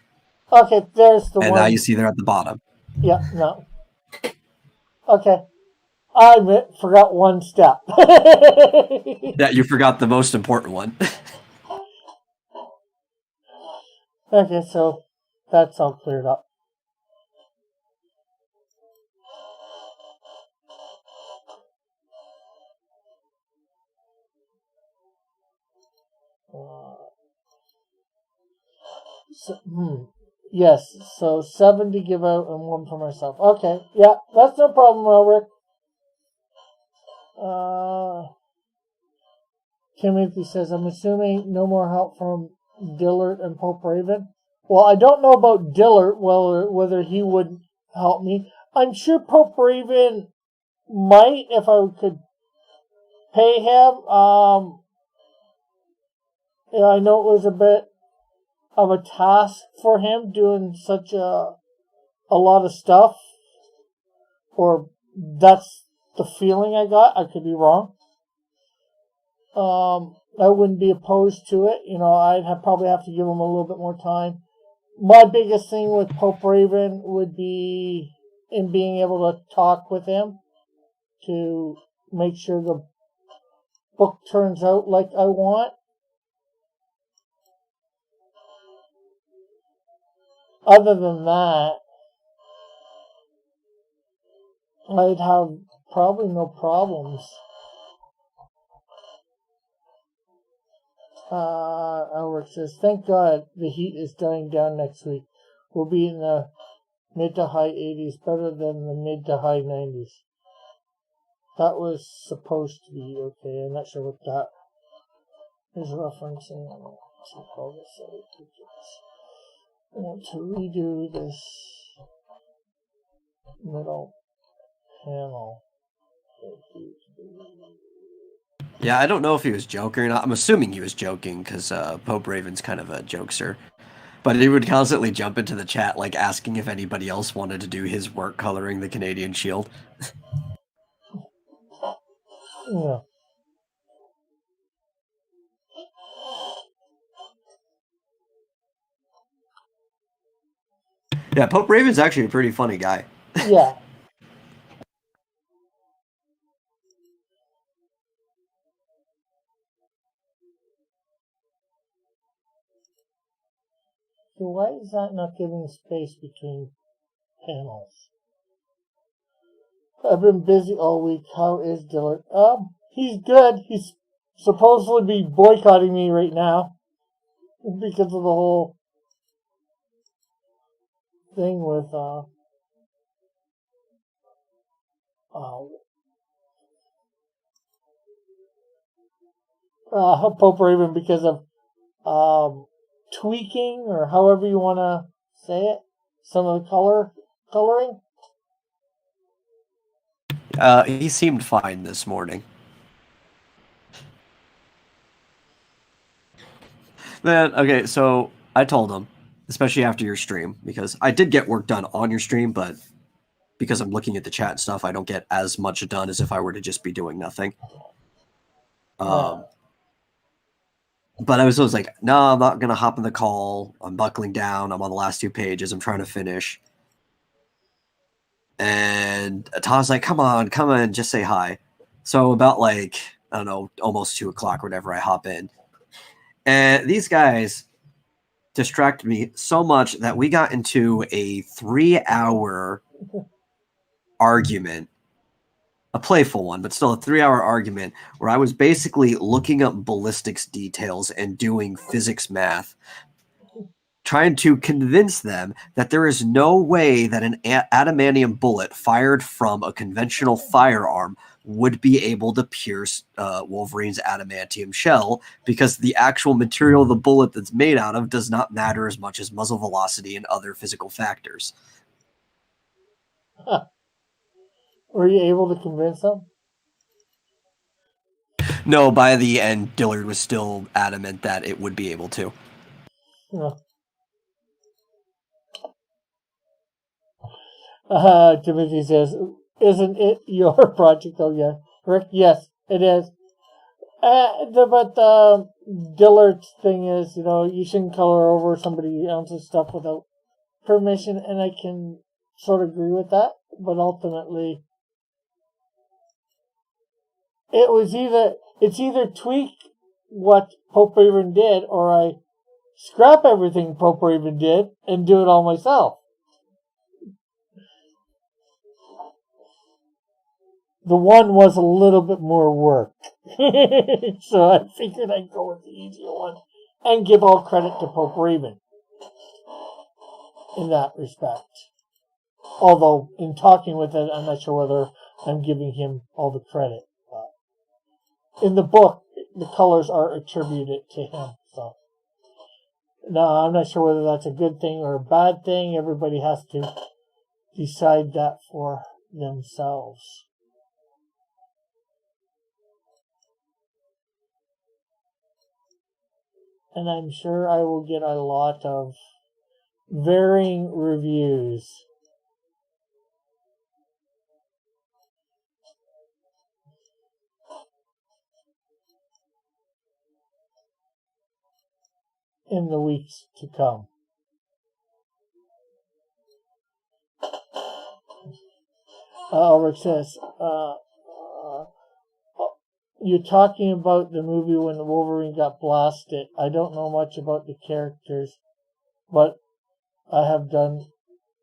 Okay, there's the one. And now you see they're at the bottom. Yeah, no. Okay. I forgot one step. Yeah, you forgot the most important one. Okay, so that's all cleared up. Yes, so 7 to give out and 1 for myself. Okay, yeah, that's no problem, Elric. Timothy says, I'm assuming no more help from Dillard and Pope Raven. Well, I don't know about Dillard, whether he would help me. I'm sure Pope Raven might if I could pay him. Yeah, I know it was a bit of a task for him doing such a lot of stuff. Or that's the feeling I got. I could be wrong. I wouldn't be opposed to it. I'd probably have to give him a little bit more time. My biggest thing with Pope Raven would be in being able to talk with him to make sure the book turns out like I want. Other than that, I'd have probably no problems. Albert says, thank God the heat is dying down next week. We'll be in the mid to high 80s, better than the mid to high 90s. That was supposed to be okay. I'm not sure what that is referencing. I want to redo this middle panel. Yeah, I don't know if he was joking or not. I'm assuming he was joking because Pope Raven's kind of a jokester. But he would constantly jump into the chat, like asking if anybody else wanted to do his work coloring the Canadian Shield. Yeah. Yeah, Pope Raven's actually a pretty funny guy. Yeah. So why is that not giving space between panels? I've been busy all week. How is Dillard? He's good. He's supposedly be boycotting me right now because of the whole thing with Pope Raven because of tweaking or however you want to say it. Some of the coloring. He seemed fine this morning. Then, okay, so I told him, especially after your stream, because I did get work done on your stream, but because I'm looking at the chat and stuff, I don't get as much done as if I were to just be doing nothing. But I was always like, no, I'm not going to hop in the call. I'm buckling down. I'm on the last 2 pages. I'm trying to finish. And Tom's like, come on, just say hi. So about I don't know, almost 2 o'clock or whatever, I hop in. And these guys distracted me so much that we got into a 3-hour argument, a playful one, but still a 3-hour argument where I was basically looking up ballistics details and doing physics math, trying to convince them that there is no way that an adamantium bullet fired from a conventional firearm would be able to pierce Wolverine's adamantium shell, because the actual material the bullet that's made out of does not matter as much as muzzle velocity and other physical factors. Were you able to convince them? No, by the end, Dillard was still adamant that it would be able to. Timothy says, isn't it your project? Oh, yeah. Rick, yes, it is. But the Dillard thing is, you shouldn't color over somebody else's stuff without permission, and I can sort of agree with that. But ultimately, it's either tweak what Pope Raven did, or I scrap everything Pope Raven did and do it all myself. The one was a little bit more work. So I figured I'd go with the easier one and give all credit to Pope Raven in that respect. Although, in talking with it, I'm not sure whether I'm giving him all the credit. In the book, the colors are attributed to him. So, no, I'm not sure whether that's a good thing or a bad thing. Everybody has to decide that for themselves. And I'm sure I will get a lot of varying reviews. In the weeks to come. Rick says, you're talking about the movie when Wolverine got blasted. I don't know much about the characters, but I have done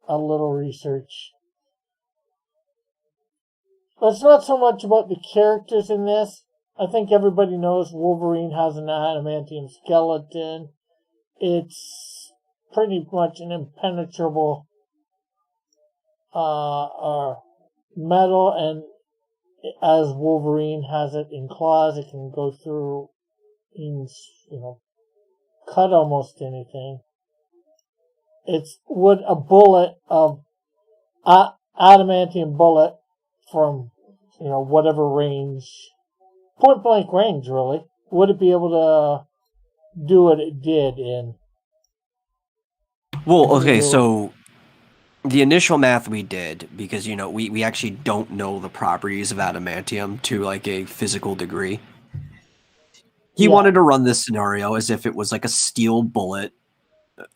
a little research. But it's not so much about the characters in this. I think everybody knows Wolverine has an adamantium skeleton. It's pretty much an impenetrable metal, and as Wolverine has it in claws, it can go through and, cut almost anything. Would a bullet of adamantium bullet from, whatever range, point blank range really, would it be able to do what it did in? Well, okay, so the initial math we did, because we actually don't know the properties of adamantium to like a physical degree. He Yeah. wanted to run this scenario as if it was like a steel bullet,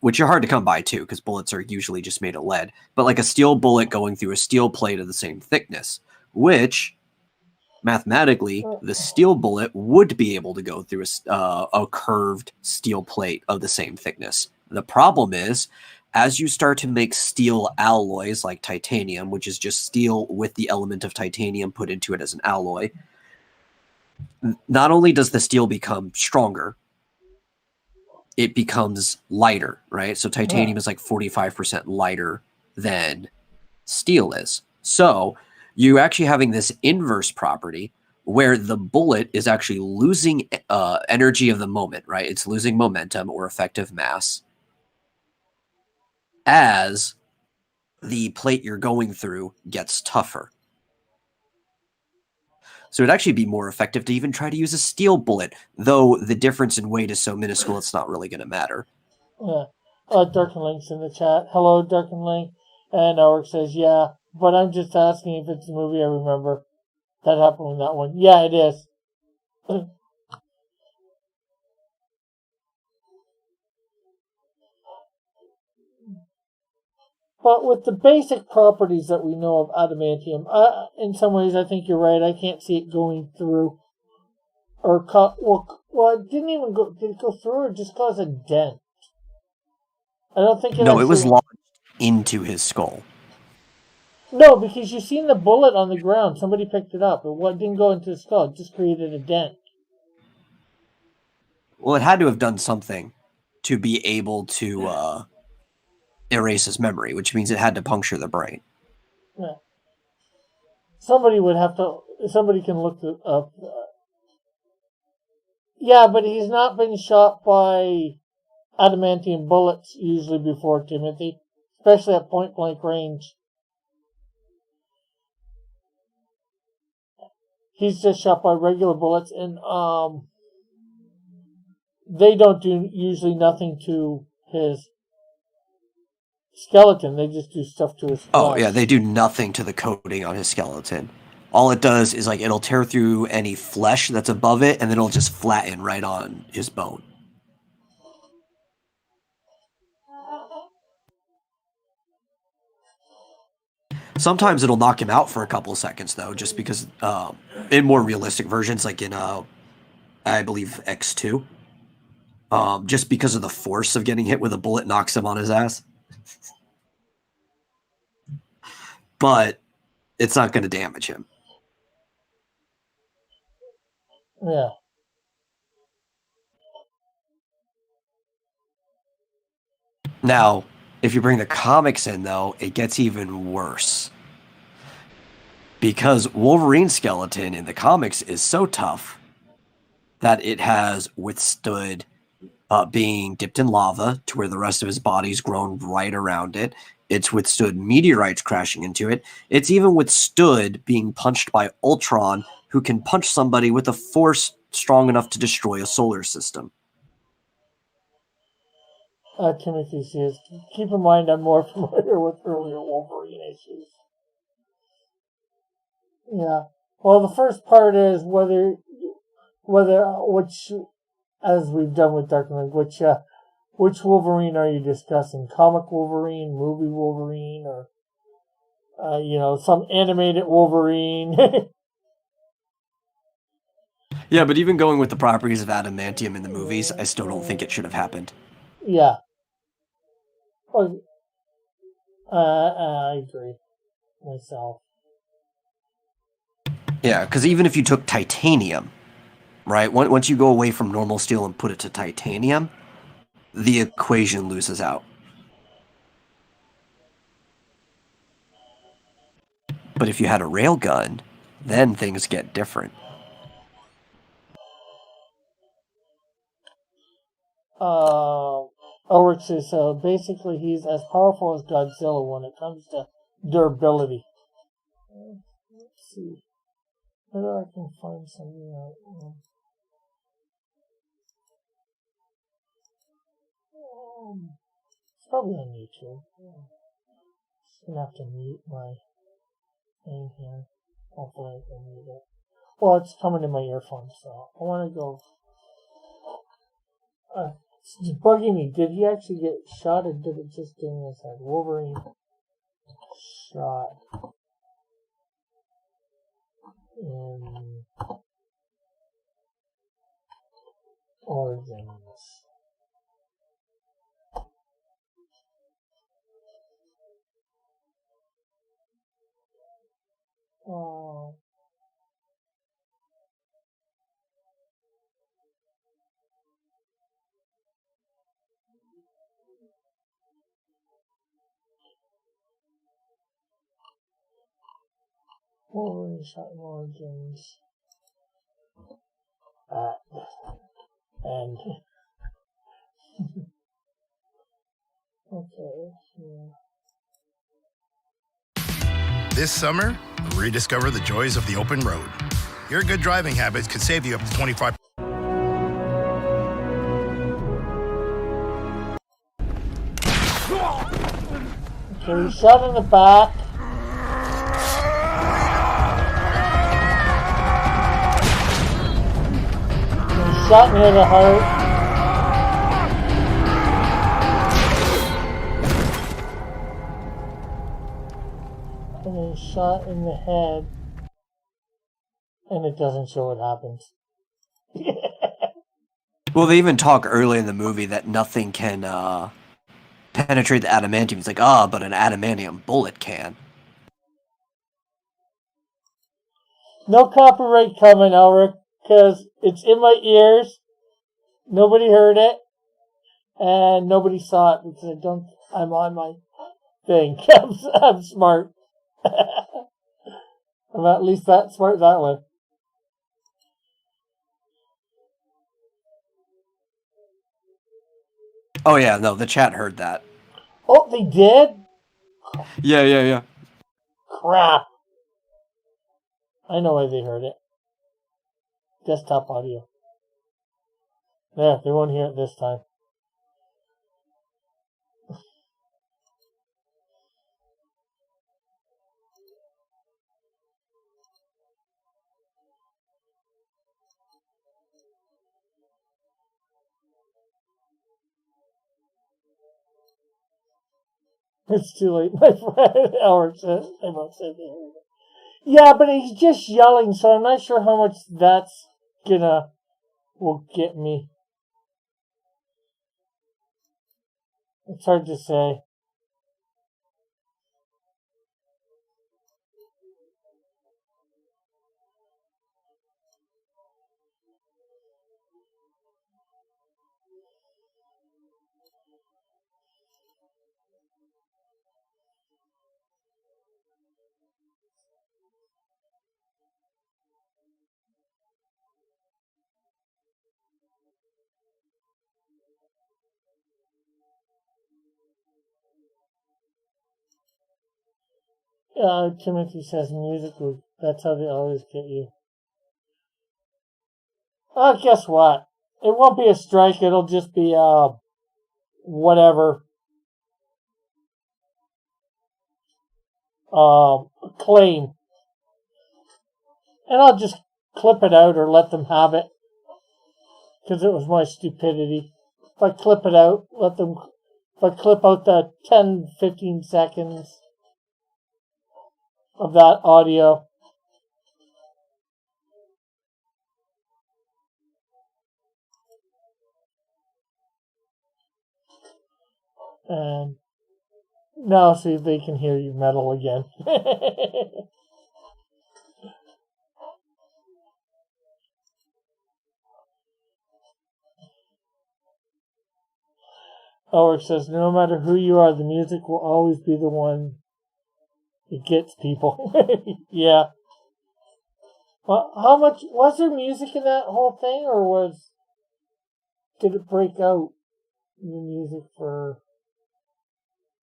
which are hard to come by too, because bullets are usually just made of lead, but like a steel bullet going through a steel plate of the same thickness, which mathematically the steel bullet would be able to go through a curved steel plate of the same thickness. The problem is, as you start to make steel alloys like titanium, which is just steel with the element of titanium put into it as an alloy, not only does the steel become stronger, it becomes lighter, right? So Yeah. titanium is like 45% lighter than steel is. So you actually having this inverse property where the bullet is actually losing energy of the moment, right? It's losing momentum or effective mass as the plate you're going through gets tougher. So it'd actually be more effective to even try to use a steel bullet, though the difference in weight is so minuscule it's not really going to matter. Yeah. Durkin Link's in the chat. Hello, Durkin Link. And Orc says, yeah, but I'm just asking if it's a movie I remember. That happened in that one. Yeah, it is. But with the basic properties that we know of adamantium, in some ways I think you're right. I can't see it going through or it didn't even go. Did it go through or just cause a dent? I don't think it No, it was actually. launched into his skull. No, because you seen the bullet on the ground. Somebody picked it up. It didn't go into his skull. It just created a dent. Well, it had to have done something to be able to erase his memory, which means it had to puncture the brain. Yeah. Somebody would have to. Somebody can look it up. Yeah, but he's not been shot by adamantium bullets usually before, Timothy, especially at point blank range. He's just shot by regular bullets, and they don't do usually nothing to his skeleton. They just do stuff to his flesh. Oh, yeah, they do nothing to the coating on his skeleton. All it does is like it'll tear through any flesh that's above it, and then it'll just flatten right on his bone. Sometimes it'll knock him out for a couple of seconds, though, just because in more realistic versions, like in I believe X2, just because of the force of getting hit with a bullet knocks him on his ass. But it's not going to damage him. Yeah. Now, if you bring the comics in, though, it gets even worse. Because Wolverine's skeleton in the comics is so tough that it has withstood being dipped in lava to where the rest of his body's grown right around it. It's withstood meteorites crashing into it. It's even withstood being punched by Ultron, who can punch somebody with a force strong enough to destroy a solar system. Timothy says, keep in mind I'm more familiar with earlier Wolverine issues. Yeah. Well, the first part is which, as we've done with Dark Knight, which Wolverine are you discussing? Comic Wolverine, movie Wolverine, or some animated Wolverine? Yeah, but even going with the properties of adamantium in the movies, I still don't think it should have happened. Yeah. Well, I agree myself. Yeah, because even if you took titanium, right, once you go away from normal steel and put it to titanium, the equation loses out. But if you had a railgun, then things get different. Ulrich says, so basically he's as powerful as Godzilla when it comes to durability. Let's see. Whether I can find something out. It's probably on YouTube. Yeah. Just gonna have to mute my thing here. Hopefully I can mute it. Well, it's coming in my earphones, so I want to go. It's bugging me. Did he actually get shot, or did it just ding his head? Wolverine shot in Origins. Oh. Wolverine shot in Origins. And okay, yeah. This summer, rediscover the joys of the open road. Your good driving habits could save you up to 25%. Okay, he's shot in the back. He's shot near the heart. And then shot in the head. And it doesn't show what happens. Well, they even talk early in the movie that nothing can penetrate the adamantium. It's like, but an adamantium bullet can. No copyright coming, Elric, because it's in my ears. Nobody heard it. And nobody saw it because I'm on my thing. I'm smart. I'm at least that smart that way. Oh yeah, no, the chat heard that. Oh, they did? Yeah. Crap. I know why they heard it. Desktop audio. There, they won't hear it this time. It's too late, my friend. Howard says. They won't say they heard it. Yeah, but he's just yelling, so I'm not sure how much that's will get me. It's hard to say. Timothy says music, that's how they always get you. Guess what? It won't be a strike, it'll just be, whatever. Claim. And I'll just clip it out or let them have it. Because it was my stupidity. If I clip it out, if I clip out the 10-15 seconds of that audio. And now see if they can hear you metal again. Ulrich says, no matter who you are, the music will always be the one that gets people. Yeah. Well, how much was there music in that whole thing, or did it break out the music for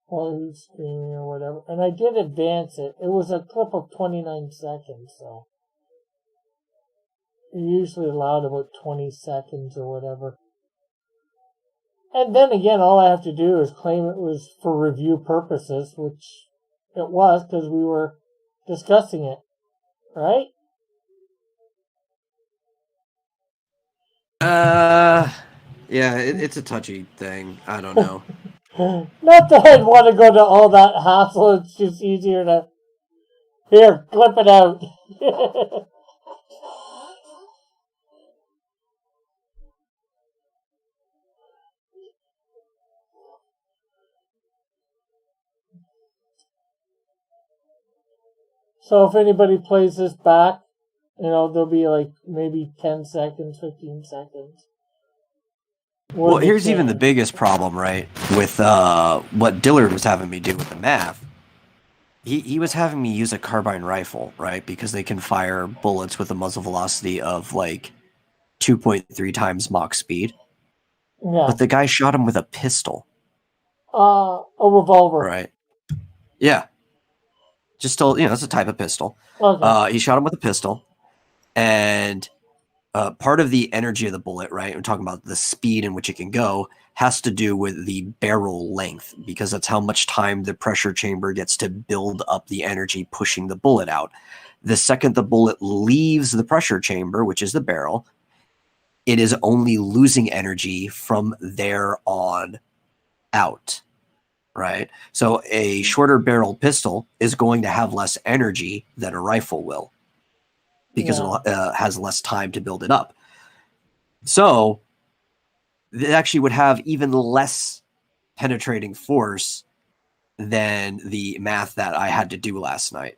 while he's screaming or whatever? And I did advance it. It was a clip of 29 seconds, so you're usually allowed about 20 seconds or whatever. And then again, all I have to do is claim it was for review purposes, which It was, because we were discussing it, right? Yeah, it's a touchy thing. I don't know. Not that I'd want to go to all that hassle. It's just easier to here clip it out. So if anybody plays this back, there'll be like maybe 10 seconds, 15 seconds. Well, here's even the biggest problem, right? With what Dillard was having me do with the math. He was having me use a carbine rifle, right? Because they can fire bullets with a muzzle velocity of like 2.3 times Mach speed. Yeah. But the guy shot him with a pistol. A revolver. Right. Yeah. Just still, it's a type of pistol. Okay. He shot him with a pistol. And part of the energy of the bullet, right? I'm talking about the speed in which it can go, has to do with the barrel length, because that's how much time the pressure chamber gets to build up the energy pushing the bullet out. The second the bullet leaves the pressure chamber, which is the barrel, it is only losing energy from there on out, right? So a shorter barrel pistol is going to have less energy than a rifle will, because it has less time to build it up. So it actually would have even less penetrating force than the math that I had to do last night.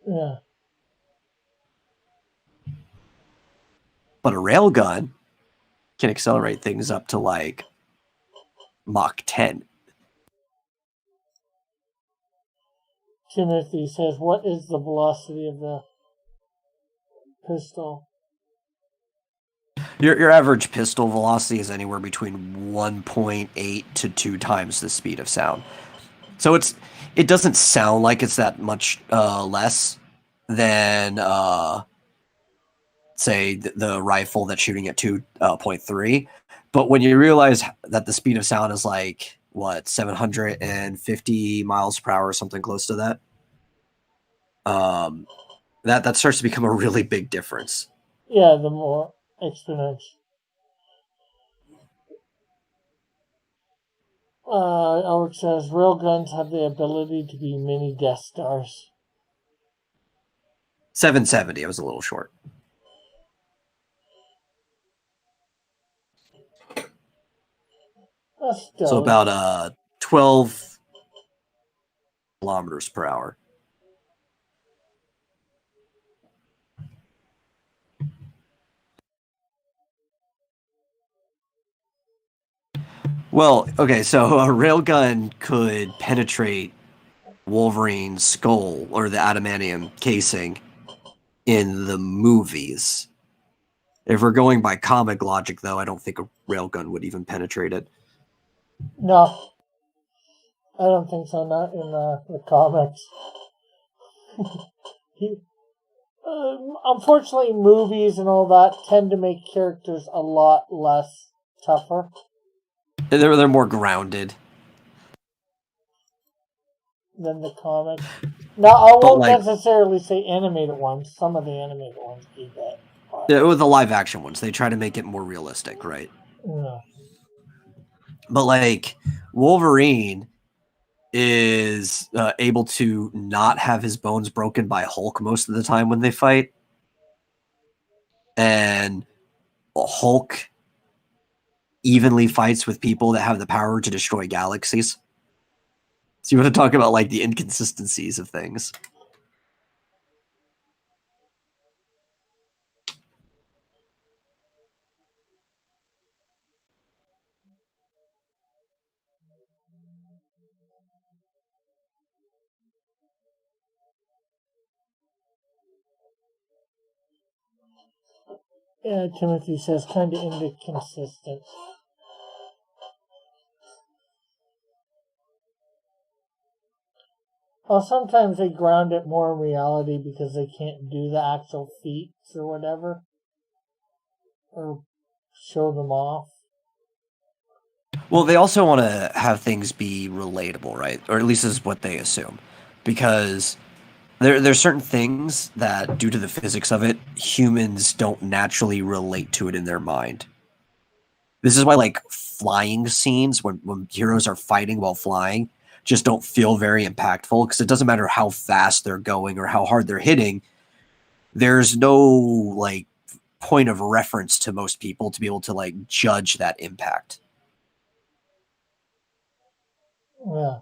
Yeah. But a railgun can accelerate things up to like Mach 10. Timothy says, what is the velocity of the pistol? Your average pistol velocity is anywhere between 1.8 to 2 times the speed of sound. So it doesn't sound like it's that much less than say the rifle that's shooting at 2.3, but when you realize that the speed of sound is like 750 miles per hour or something close to that, that starts to become a really big difference. Yeah, the more exponential. Alec says railguns have the ability to be mini Death Stars. 770. I was a little short. So about 12 kilometers per hour. Well, okay, so a railgun could penetrate Wolverine's skull or the adamantium casing in the movies. If we're going by comic logic, though, I don't think a railgun would even penetrate it. No. I don't think so, not in the comics. Unfortunately, movies and all that tend to make characters a lot less tougher. They're more grounded than the comics. Now, I won't necessarily say animated ones. Some of the animated ones do that. Yeah, with the live action ones, they try to make it more realistic, right? Yeah. But like Wolverine is able to not have his bones broken by Hulk most of the time when they fight, and Hulk evenly fights with people that have the power to destroy galaxies. So you want to talk about like the inconsistencies of things. Yeah, Timothy says kind of inconsistent. Well, sometimes they ground it more in reality because they can't do the actual feats or whatever. Or show them off. Well, they also want to have things be relatable, right? Or at least is what they assume. because there's certain things that, due to the physics of it, humans don't naturally relate to it in their mind. This is why, like, flying scenes, when heroes are fighting while flying, just don't feel very impactful, because it doesn't matter how fast they're going or how hard they're hitting. There's no, like, point of reference to most people to be able to, like, judge that impact. Yeah.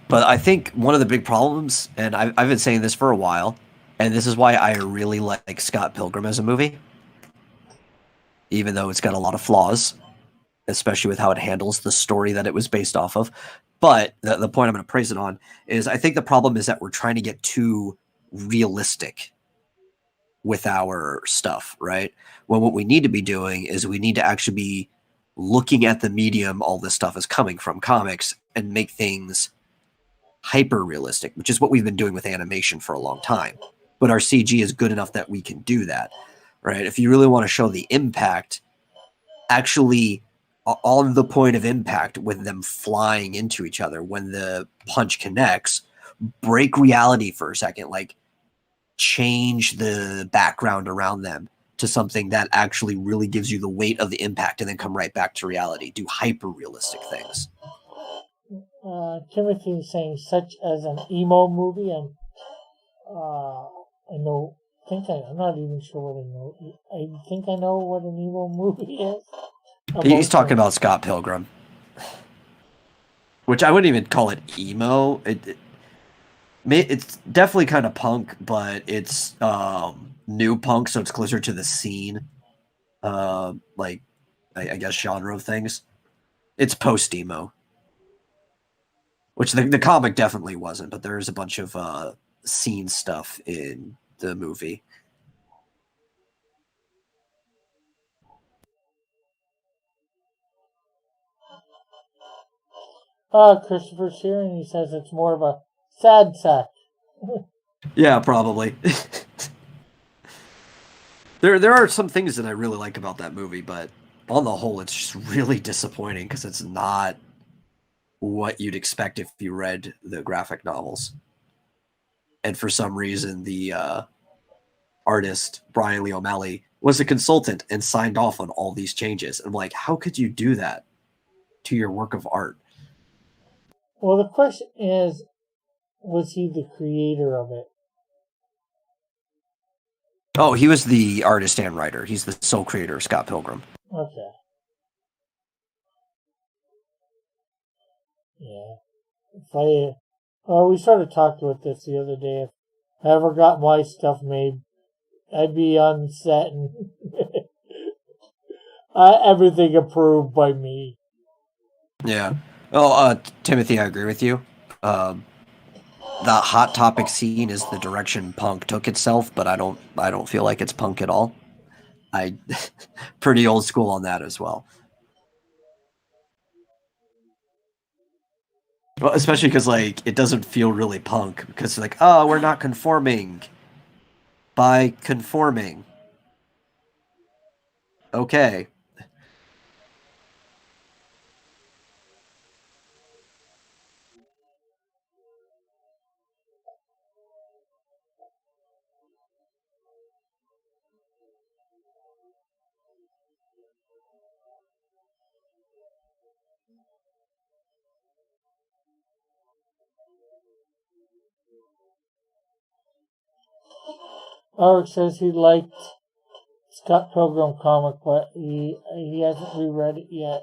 But I think one of the big problems, and I've been saying this for a while, and this is why I really like Scott Pilgrim as a movie, even though it's got a lot of flaws, especially with how it handles the story that it was based off of. But the point I'm going to praise it on is, I think the problem is that we're trying to get too realistic with our stuff, right? Well, what we need to be doing is we need to actually be looking at the medium all this stuff is coming from, comics, and make things hyper realistic, which is what we've been doing with animation for a long time. But our CG is good enough that we can do that, right? If you really want to show the impact, actually on the point of impact, with them flying into each other, when the punch connects, break reality for a second, like change the background around them to something that actually really gives you the weight of the impact, and then come right back to reality. Do hyper realistic things. Timothy is saying such as an emo movie, and I know. I'm not even sure what I know. I think I know what an emo movie is. He's talking about Scott Pilgrim, which I wouldn't even call it emo. It's definitely kind of punk, but it's new punk, so it's closer to the scene, like I guess genre of things. It's post emo, which the comic definitely wasn't, but there is a bunch of scene stuff in the movie. Christopher's here, and he says it's more of a sad sack. Yeah, probably. There are some things that I really like about that movie, but on the whole, it's just really disappointing because it's not what you'd expect if you read the graphic novels. And for some reason, the artist Brian Lee O'Malley was a consultant and signed off on all these changes. I'm like, how could you do that to your work of art? Well, the question is, was he the creator of it? Oh, he was the artist and writer. He's the sole creator of Scott Pilgrim. Okay. Yeah. We sort of talked about this the other day. If I ever got my stuff made, I'd be on set and everything approved by me. Yeah. Oh, Timothy, I agree with you. The Hot Topic scene is the direction punk took itself, but I don't feel like it's punk at all. I pretty old school on that as well. Well, especially because, like, it doesn't feel really punk, because, like, oh, we're not conforming by conforming. Okay. Eric says he liked Scott Pilgrim comic, but he hasn't reread it yet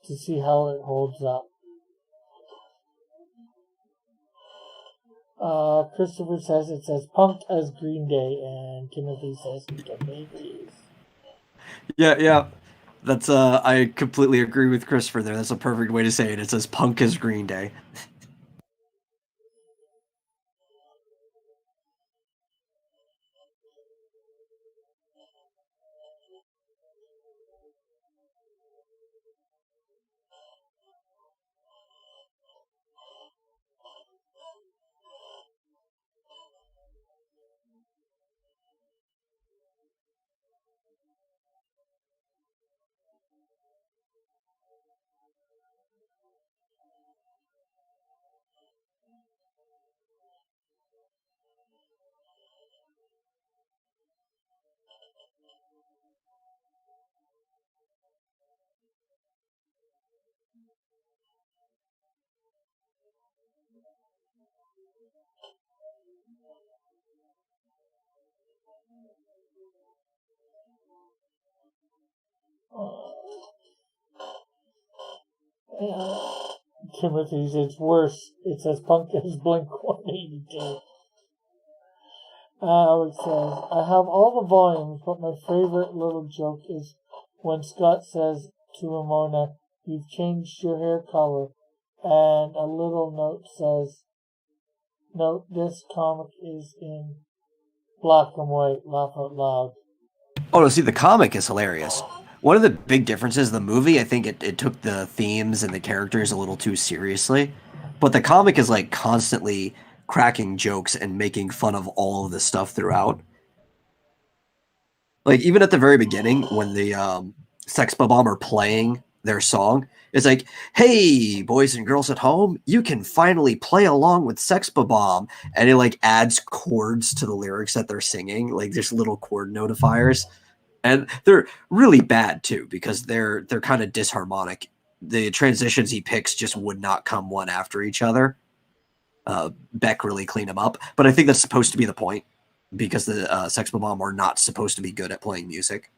to see how it holds up. Christopher says it says punk as Green Day, and Timothy says he totally agrees. Yeah. That's I completely agree with Christopher there. That's a perfect way to say it. It says punk as Green Day. Timothy says it's worse. It's as punk as Blink 182. Alex says, I have all the volumes, but my favorite little joke is when Scott says to Ramona, you've changed your hair color, and a little note says, note, this comic is in black and white, laugh out loud. Oh, no, see, the comic is hilarious. One of the big differences, the movie, I think it took the themes and the characters a little too seriously, but the comic is like constantly cracking jokes and making fun of all of this stuff throughout. Like, even at the very beginning, when the Sex Bomb are playing their song, it's like, hey, boys and girls at home, you can finally play along with Sex Bomb. And it, like, adds chords to the lyrics that they're singing. Like, there's little chord notifiers. And they're really bad, too, because they're kind of disharmonic. The transitions he picks just would not come one after each other. Beck really cleaned them up. But I think that's supposed to be the point, because the Sex Bomb are not supposed to be good at playing music.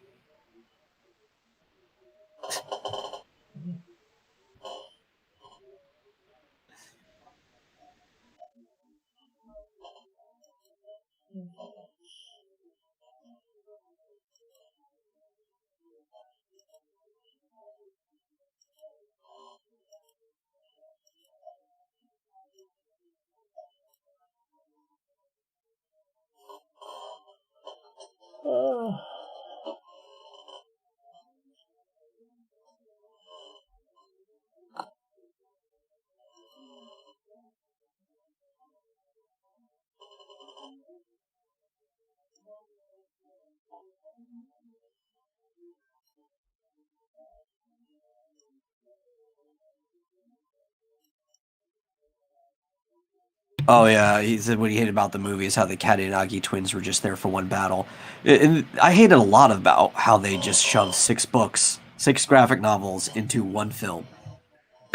Oh yeah, he said what he hated about the movie is how the Katanagi twins were just there for one battle. And I hated a lot about how they just shoved 6 books, 6 graphic novels into one film.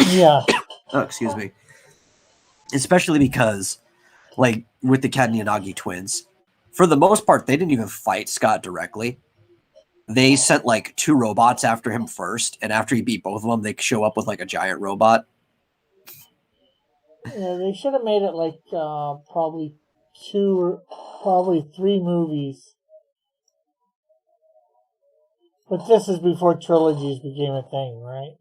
Yeah. Oh, excuse me. Especially because, like, with the Katanagi twins, for the most part, they didn't even fight Scott directly. They sent, like, 2 robots after him first, and after he beat both of them, they show up with, like, a giant robot. Yeah, they should have made it like probably 2 or probably 3 movies. But this is before trilogies became a thing, right?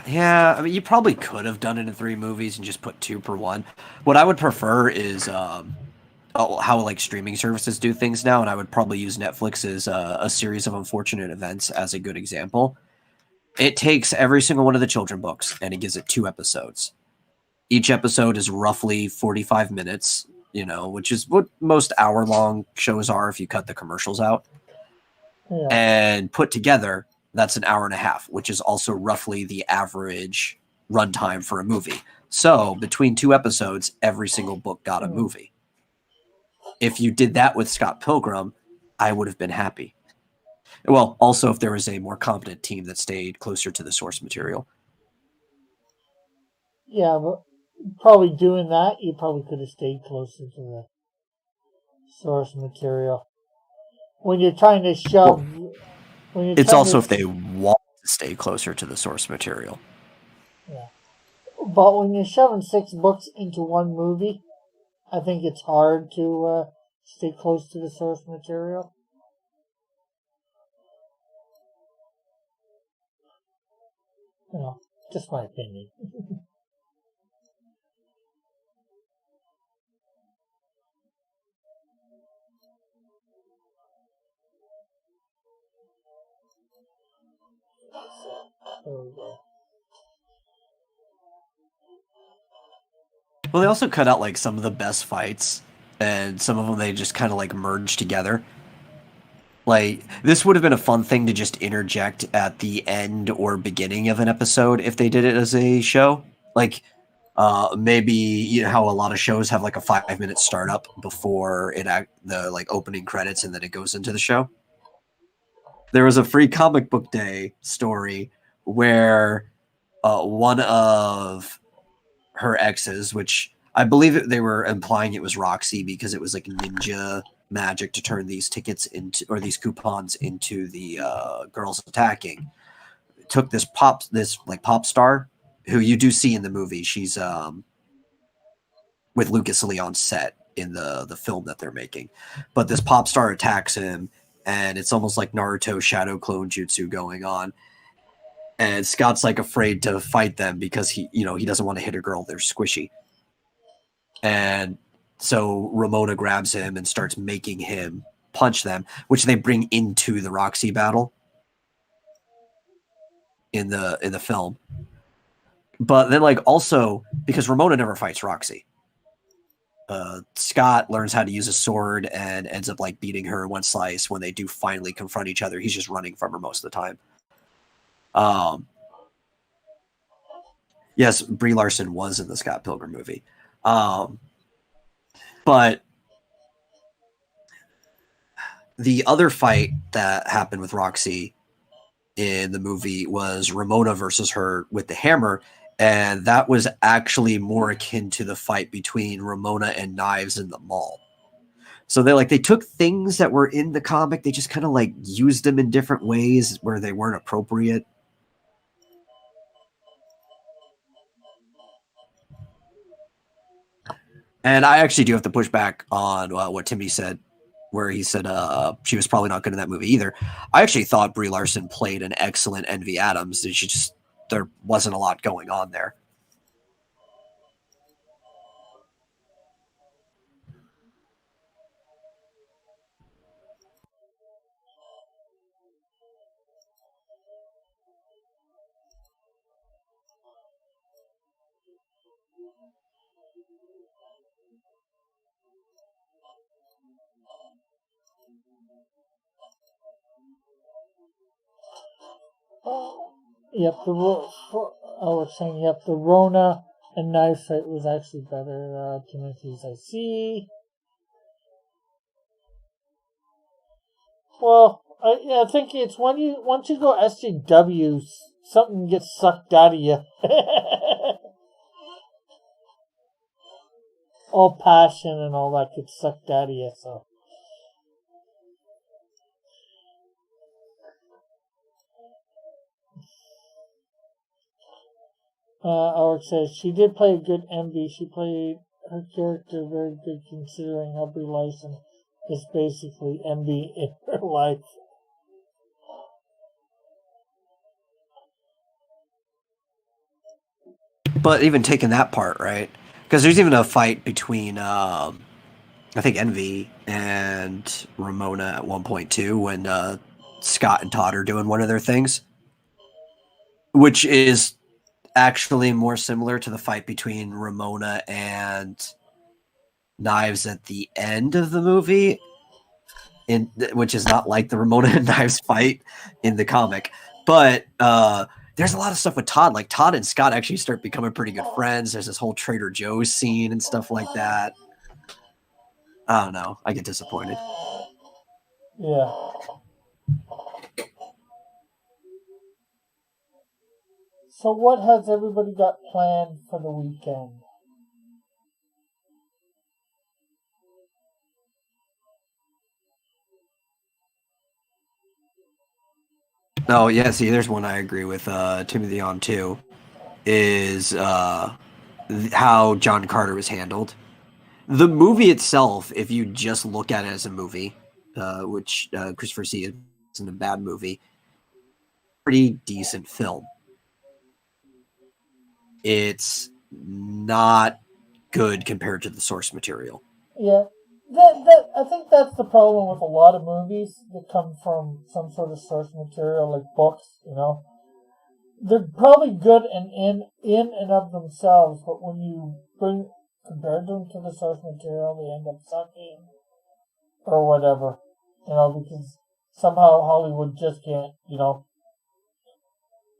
Yeah, I mean, you probably could have done it in 3 movies and just put 2 per one. What I would prefer is how like streaming services do things now, and I would probably use Netflix as a series of unfortunate events as a good example. It takes every single one of the children books and it gives it 2 episodes. Each episode is roughly 45 minutes, which is what most hour-long shows are if you cut the commercials out. Yeah. And put together, that's an hour and a half, which is also roughly the average runtime for a movie. So between 2 episodes, every single book got a movie. If you did that with Scott Pilgrim, I would have been happy. Well, also if there was a more competent team that stayed closer to the source material. Yeah, but probably doing that, you probably could have stayed closer to the source material. When you're trying to shove... It's also if they want to stay closer to the source material. Yeah. But when you're shoving 6 books into one movie, I think it's hard to stay close to the source material. Just my opinion. There we go. Well, they also cut out like some of the best fights, and some of them they just kind of like merged together. Like, this would have been a fun thing to just interject at the end or beginning of an episode if they did it as a show. Like, maybe how a lot of shows have like a 5-minute startup before the like opening credits and then it goes into the show. There was a Free Comic Book Day story where one of her exes, which I believe they were implying it was Roxy because it was like ninja magic to turn these tickets into, or these coupons into the girls attacking. Took this pop star who you do see in the movie. She's with Lucas Lee on set in the film that they're making. But this pop star attacks him, and it's almost like Naruto shadow clone jutsu going on. And Scott's like afraid to fight them because he doesn't want to hit a girl. They're squishy. And so Ramona grabs him and starts making him punch them, which they bring into the Roxy battle in the film. But then like also because Ramona never fights Roxy. Scott learns how to use a sword and ends up like beating her in one slice. When they do finally confront each other, he's just running from her most of the time. Yes, Brie Larson was in the Scott Pilgrim movie. But the other fight that happened with Roxy in the movie was Ramona versus her with the hammer. And that was actually more akin to the fight between Ramona and Knives in the mall. So they took things that were in the comic, they just kind of like used them in different ways where they weren't appropriate. And I actually do have to push back on what Timmy said, where he said she was probably not good in that movie either. I actually thought Brie Larson played an excellent Envy Adams. There wasn't a lot going on there. Yep, I was saying, yep, the Rona and Knife fight was actually better. Timothy's I see. Well, I think it's once you go SJW, something gets sucked out of you. All passion and all that gets sucked out of you, so. Alex says she did play a good Envy. She played her character very good considering how Brie Larson is basically Envy in her life. But even taking that part, right? Because there's even a fight between, I think, Envy and Ramona at one point too, when Scott and Todd are doing one of their things, which is actually more similar to the fight between Ramona and Knives at the end of the movie, which is not like the Ramona and Knives fight in the comic. But there's a lot of stuff with Todd. Like Todd and Scott actually start becoming pretty good friends. There's this whole Trader Joe's scene and stuff like that. I don't know. I get disappointed. Yeah. So what has everybody got planned for the weekend? Oh, yeah, see, there's one I agree with Timothy on too, is how John Carter was handled. The movie itself, if you just look at it as a movie, which Christopher C. isn't a bad movie, pretty decent film. It's not good compared to the source material. Yeah. I think that's the problem with a lot of movies that come from some sort of source material, like books, They're probably good in and of themselves, but when you compare them to the source material, they end up sucking or whatever, because somehow Hollywood just can't,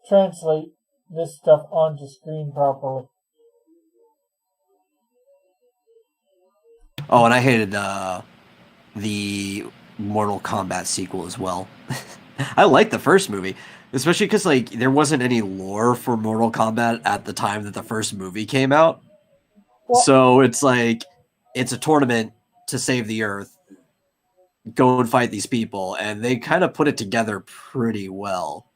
translate this stuff onto screen properly. Oh, and I hated the Mortal Kombat sequel as well. I liked the first movie. Especially because like there wasn't any lore for Mortal Kombat at the time that the first movie came out. Well, So it's like it's a tournament to save the Earth. Go and fight these people, and they kind of put it together pretty well.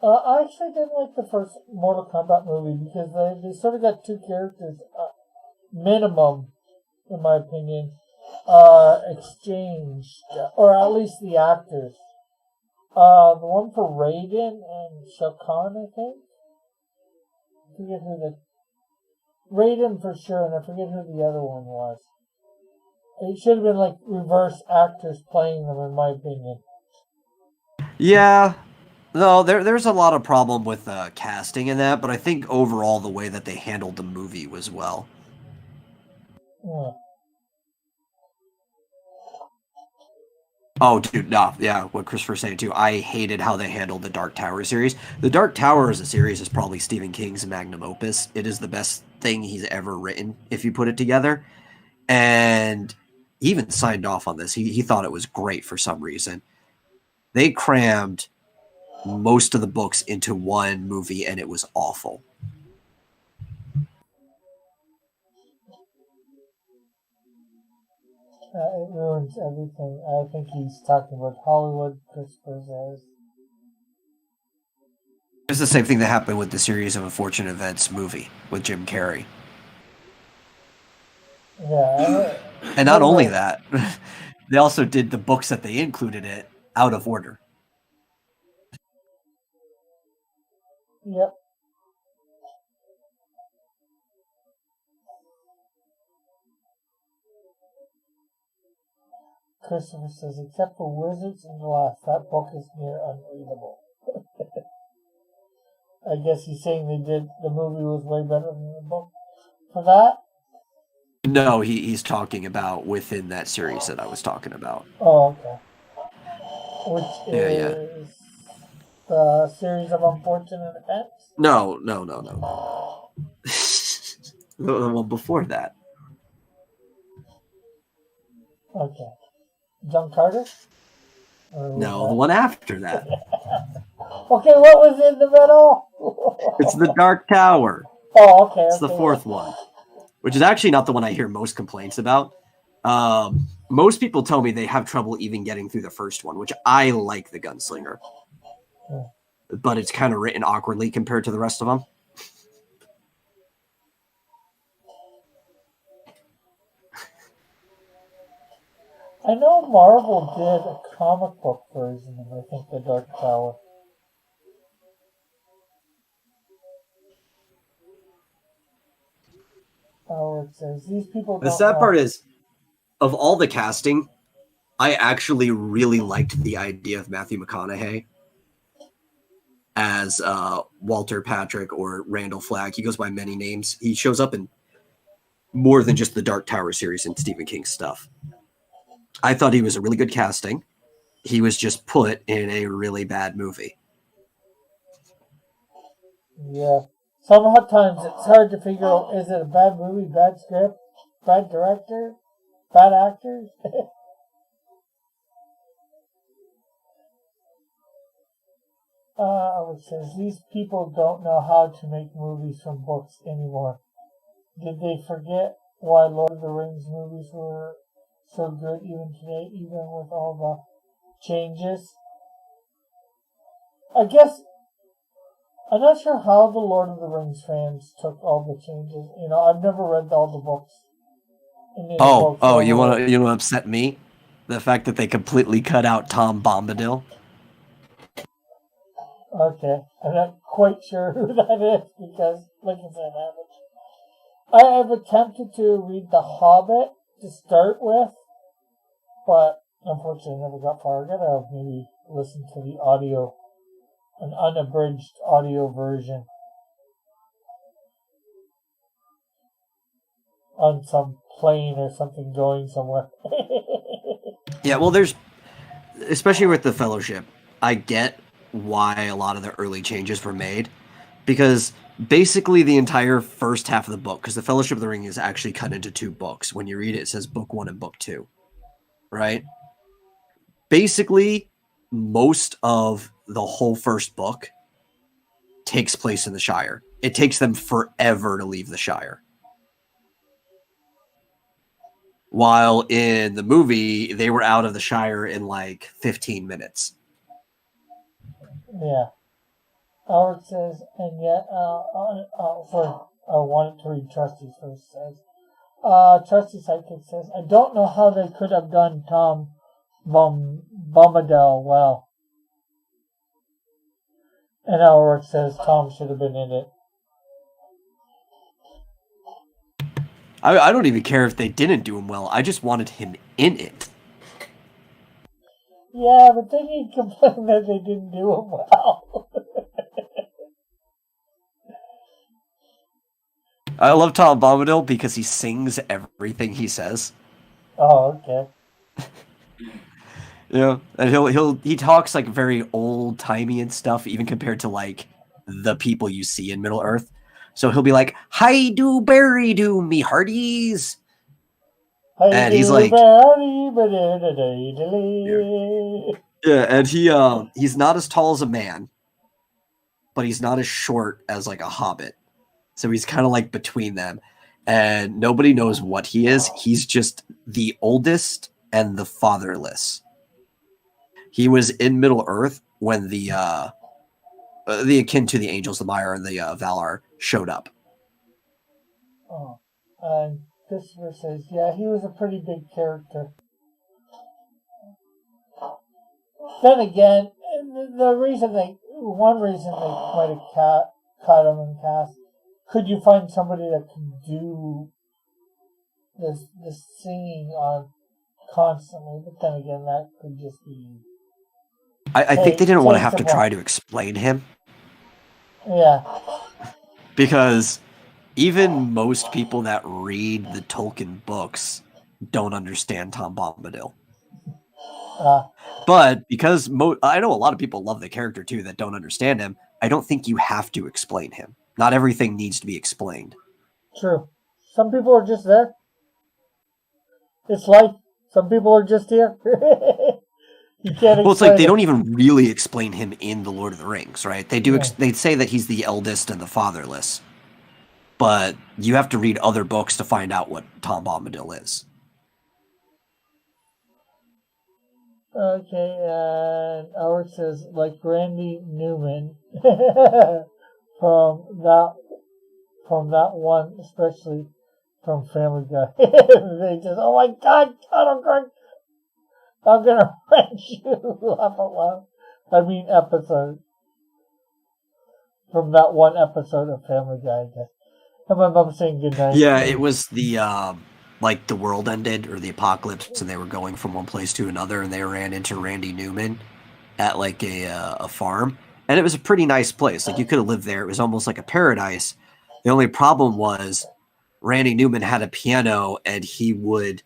I actually didn't like the first Mortal Kombat movie because they sort of got two characters, minimum, in my opinion, exchanged, or at least the actors. The one for Raiden and Shao Kahn, I think. I forget who the Raiden for sure, and I forget who the other one was. It should have been like reverse actors playing them, in my opinion. Yeah, no, there's a lot of problem with casting in that, but I think overall the way that they handled the movie was well. Yeah. Oh, dude, no, yeah, what Christopher's saying too. I hated how they handled the Dark Tower series. The Dark Tower as a series is probably Stephen King's magnum opus. It is the best thing he's ever written, if you put it together. And he even signed off on this. He thought it was great for some reason. They crammed most of the books into one movie, and it was awful. It ruins everything. I think he's talking about Hollywood, Christopher says. It's the same thing that happened with the Series of Unfortunate Events movie with Jim Carrey. Yeah. And not only that, they also did the books that they included it out of order. Yep. Christopher says, except for Wizards and Glass, that book is near unreadable. I guess he's saying the movie was way better than the book. For that? No, he's talking about within that series that I was talking about. Oh, okay. Which is the Series of Unfortunate Events? No. The one before that. Okay. John Carter? No, the one after that. Okay, what was in the middle? It's the Dark Tower. Oh, okay. It's the fourth one, which is actually not the one I hear most complaints about. Most people tell me they have trouble even getting through the first one, which I like the Gunslinger. But it's kind of written awkwardly compared to the rest of them. I know Marvel did a comic book version of, I think, The Dark Tower. Howard says, these people The sad part is, of all the casting, I actually really liked the idea of Matthew McConaughey as Walter Patrick or Randall Flagg. He goes by many names. He shows up in more than just the Dark Tower series and Stephen King stuff. I thought he was a really good casting. He was just put in a really bad movie. Yeah. Sometimes it's hard to figure out, is it a bad movie, bad script, bad director, bad actors? Which says, these people don't know how to make movies from books anymore. Did they forget why Lord of the Rings movies were so good even today, even with all the changes? I guess, I'm not sure how the Lord of the Rings fans took all the changes. You know, I've never read all the books. You want to upset me? The fact that they completely cut out Tom Bombadil? Okay, I'm not quite sure who that is because, like I said, I have attempted to read The Hobbit to start with, but unfortunately never got far. I gotta maybe listen to the audio, an unabridged audio version on some plane or something going somewhere. Yeah, well, there's, especially with the Fellowship, I get why a lot of the early changes were made, because basically the entire first half of the book, because the Fellowship of the Ring is actually cut into two books. When you read it, it says book 1 and book 2, right? Basically, most of the whole first book takes place in the Shire. It takes them forever to leave the Shire. While in the movie, they were out of the Shire in like 15 minutes. Yeah. Howard says, and yet, sorry, I wanted to read Trusty's first. Says, Trusty Sidekick says, I don't know how they could have done Tom Bombadil well. And Howard says Tom should have been in it. I don't even care if they didn't do him well. I just wanted him in it. Yeah, but then he complained that they didn't do him well. I love Tom Bombadil because he sings everything he says. Oh, okay. Yeah, and he talks like very old timey and stuff, even compared to like the people you see in Middle Earth. So he'll be like, "Hi do berry do me hearties," and he's like, yeah, and he's not as tall as a man, but he's not as short as like a hobbit. So he's kind of like between them, and nobody knows what he is. He's just the oldest and the fatherless. He was in Middle Earth when the akin to the Angels, the Mire, and the Valar showed up. Oh, and Christopher says, yeah, he was a pretty big character. Then again, one reason they might have cut him and cast. Could you find somebody that could do this singing on constantly? But then again, that could just be. I think they didn't want to have to try to explain him. Yeah. Because even most people that read the Tolkien books don't understand Tom Bombadil. But because I know a lot of people love the character too that don't understand him, I don't think you have to explain him. Not everything needs to be explained. True. Some people are just there. It's life. Some people are just here. You can't. Well, it's like they don't even really explain him in The Lord of the Rings, right? They do. They say that he's the eldest and the fatherless, but you have to read other books to find out what Tom Bombadil is. Okay, and Howard says, like Randy Newman from that one, especially from Family Guy. They just, oh my God, Donald Greg, I'm gonna wrench you, laugh out loud. I mean, episode from that one episode of Family Guy. And my mom saying goodnight. Yeah, it was the like the world ended or the apocalypse, and they were going from one place to another, and they ran into Randy Newman at like a farm, and it was a pretty nice place. Like you could have lived there. It was almost like a paradise. The only problem was Randy Newman had a piano, and he would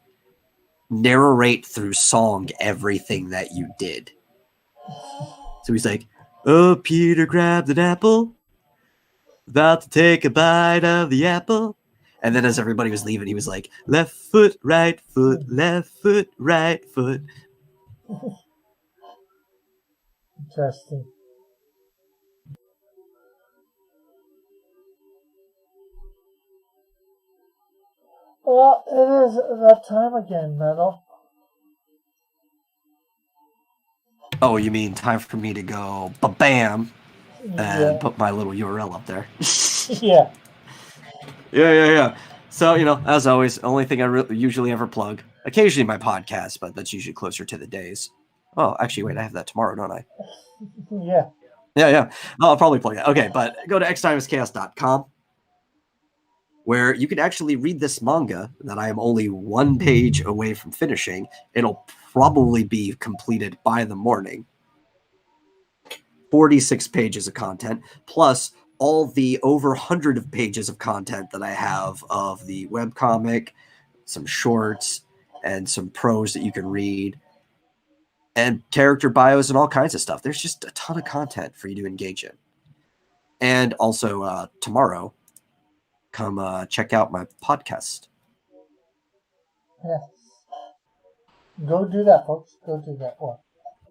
narrate through song everything that you did. So he's like, "Oh, Peter grabbed an apple, about to take a bite of the apple." And then as everybody was leaving, he was like, left foot, right foot, left foot, right foot. Interesting. Well, it is that time again, Metal. Oh, you mean time for me to go ba-bam and put my little URL up there? Yeah. Yeah. So, as always, only thing I usually ever plug. Occasionally my podcast, but that's usually closer to the days. Oh, actually, wait, I have that tomorrow, don't I? Yeah. Yeah. I'll probably plug it. Okay, but go to xtimeschaos.com, where you can actually read this manga that I am only one page away from finishing. It'll probably be completed by the morning. 46 pages of content, plus all the over 100 of pages of content that I have of the webcomic, some shorts, and some prose that you can read, and character bios and all kinds of stuff. There's just a ton of content for you to engage in. And also tomorrow, come check out my podcast. Yes. Go do that, folks. Go do that. Well,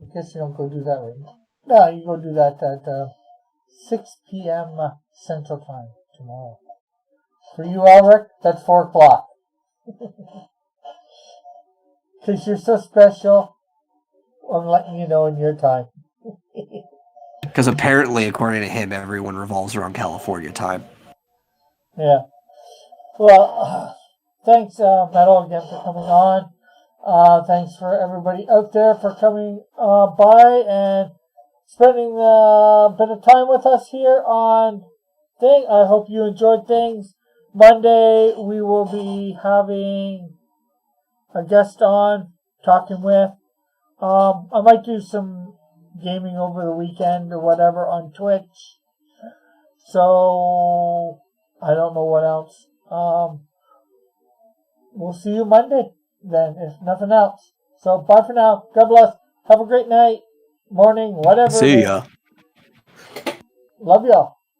I guess you don't go do that right now. No, you go do that at 6 p.m. Central Time tomorrow. For you, Albert, that's 4 o'clock. Because you're so special, I'm letting you know in your time. Because apparently, according to him, everyone revolves around California time. Yeah. Well, thanks, Metal, again for coming on. Thanks for everybody out there for coming by and spending a bit of time with us here on Thing. I hope you enjoyed things. Monday, we will be having a guest on, talking with. I might do some gaming over the weekend or whatever on Twitch. So, I don't know what else. We'll see you Monday then, if nothing else. So, bye for now. God bless. Have a great night, morning, whatever. See ya. Love y'all.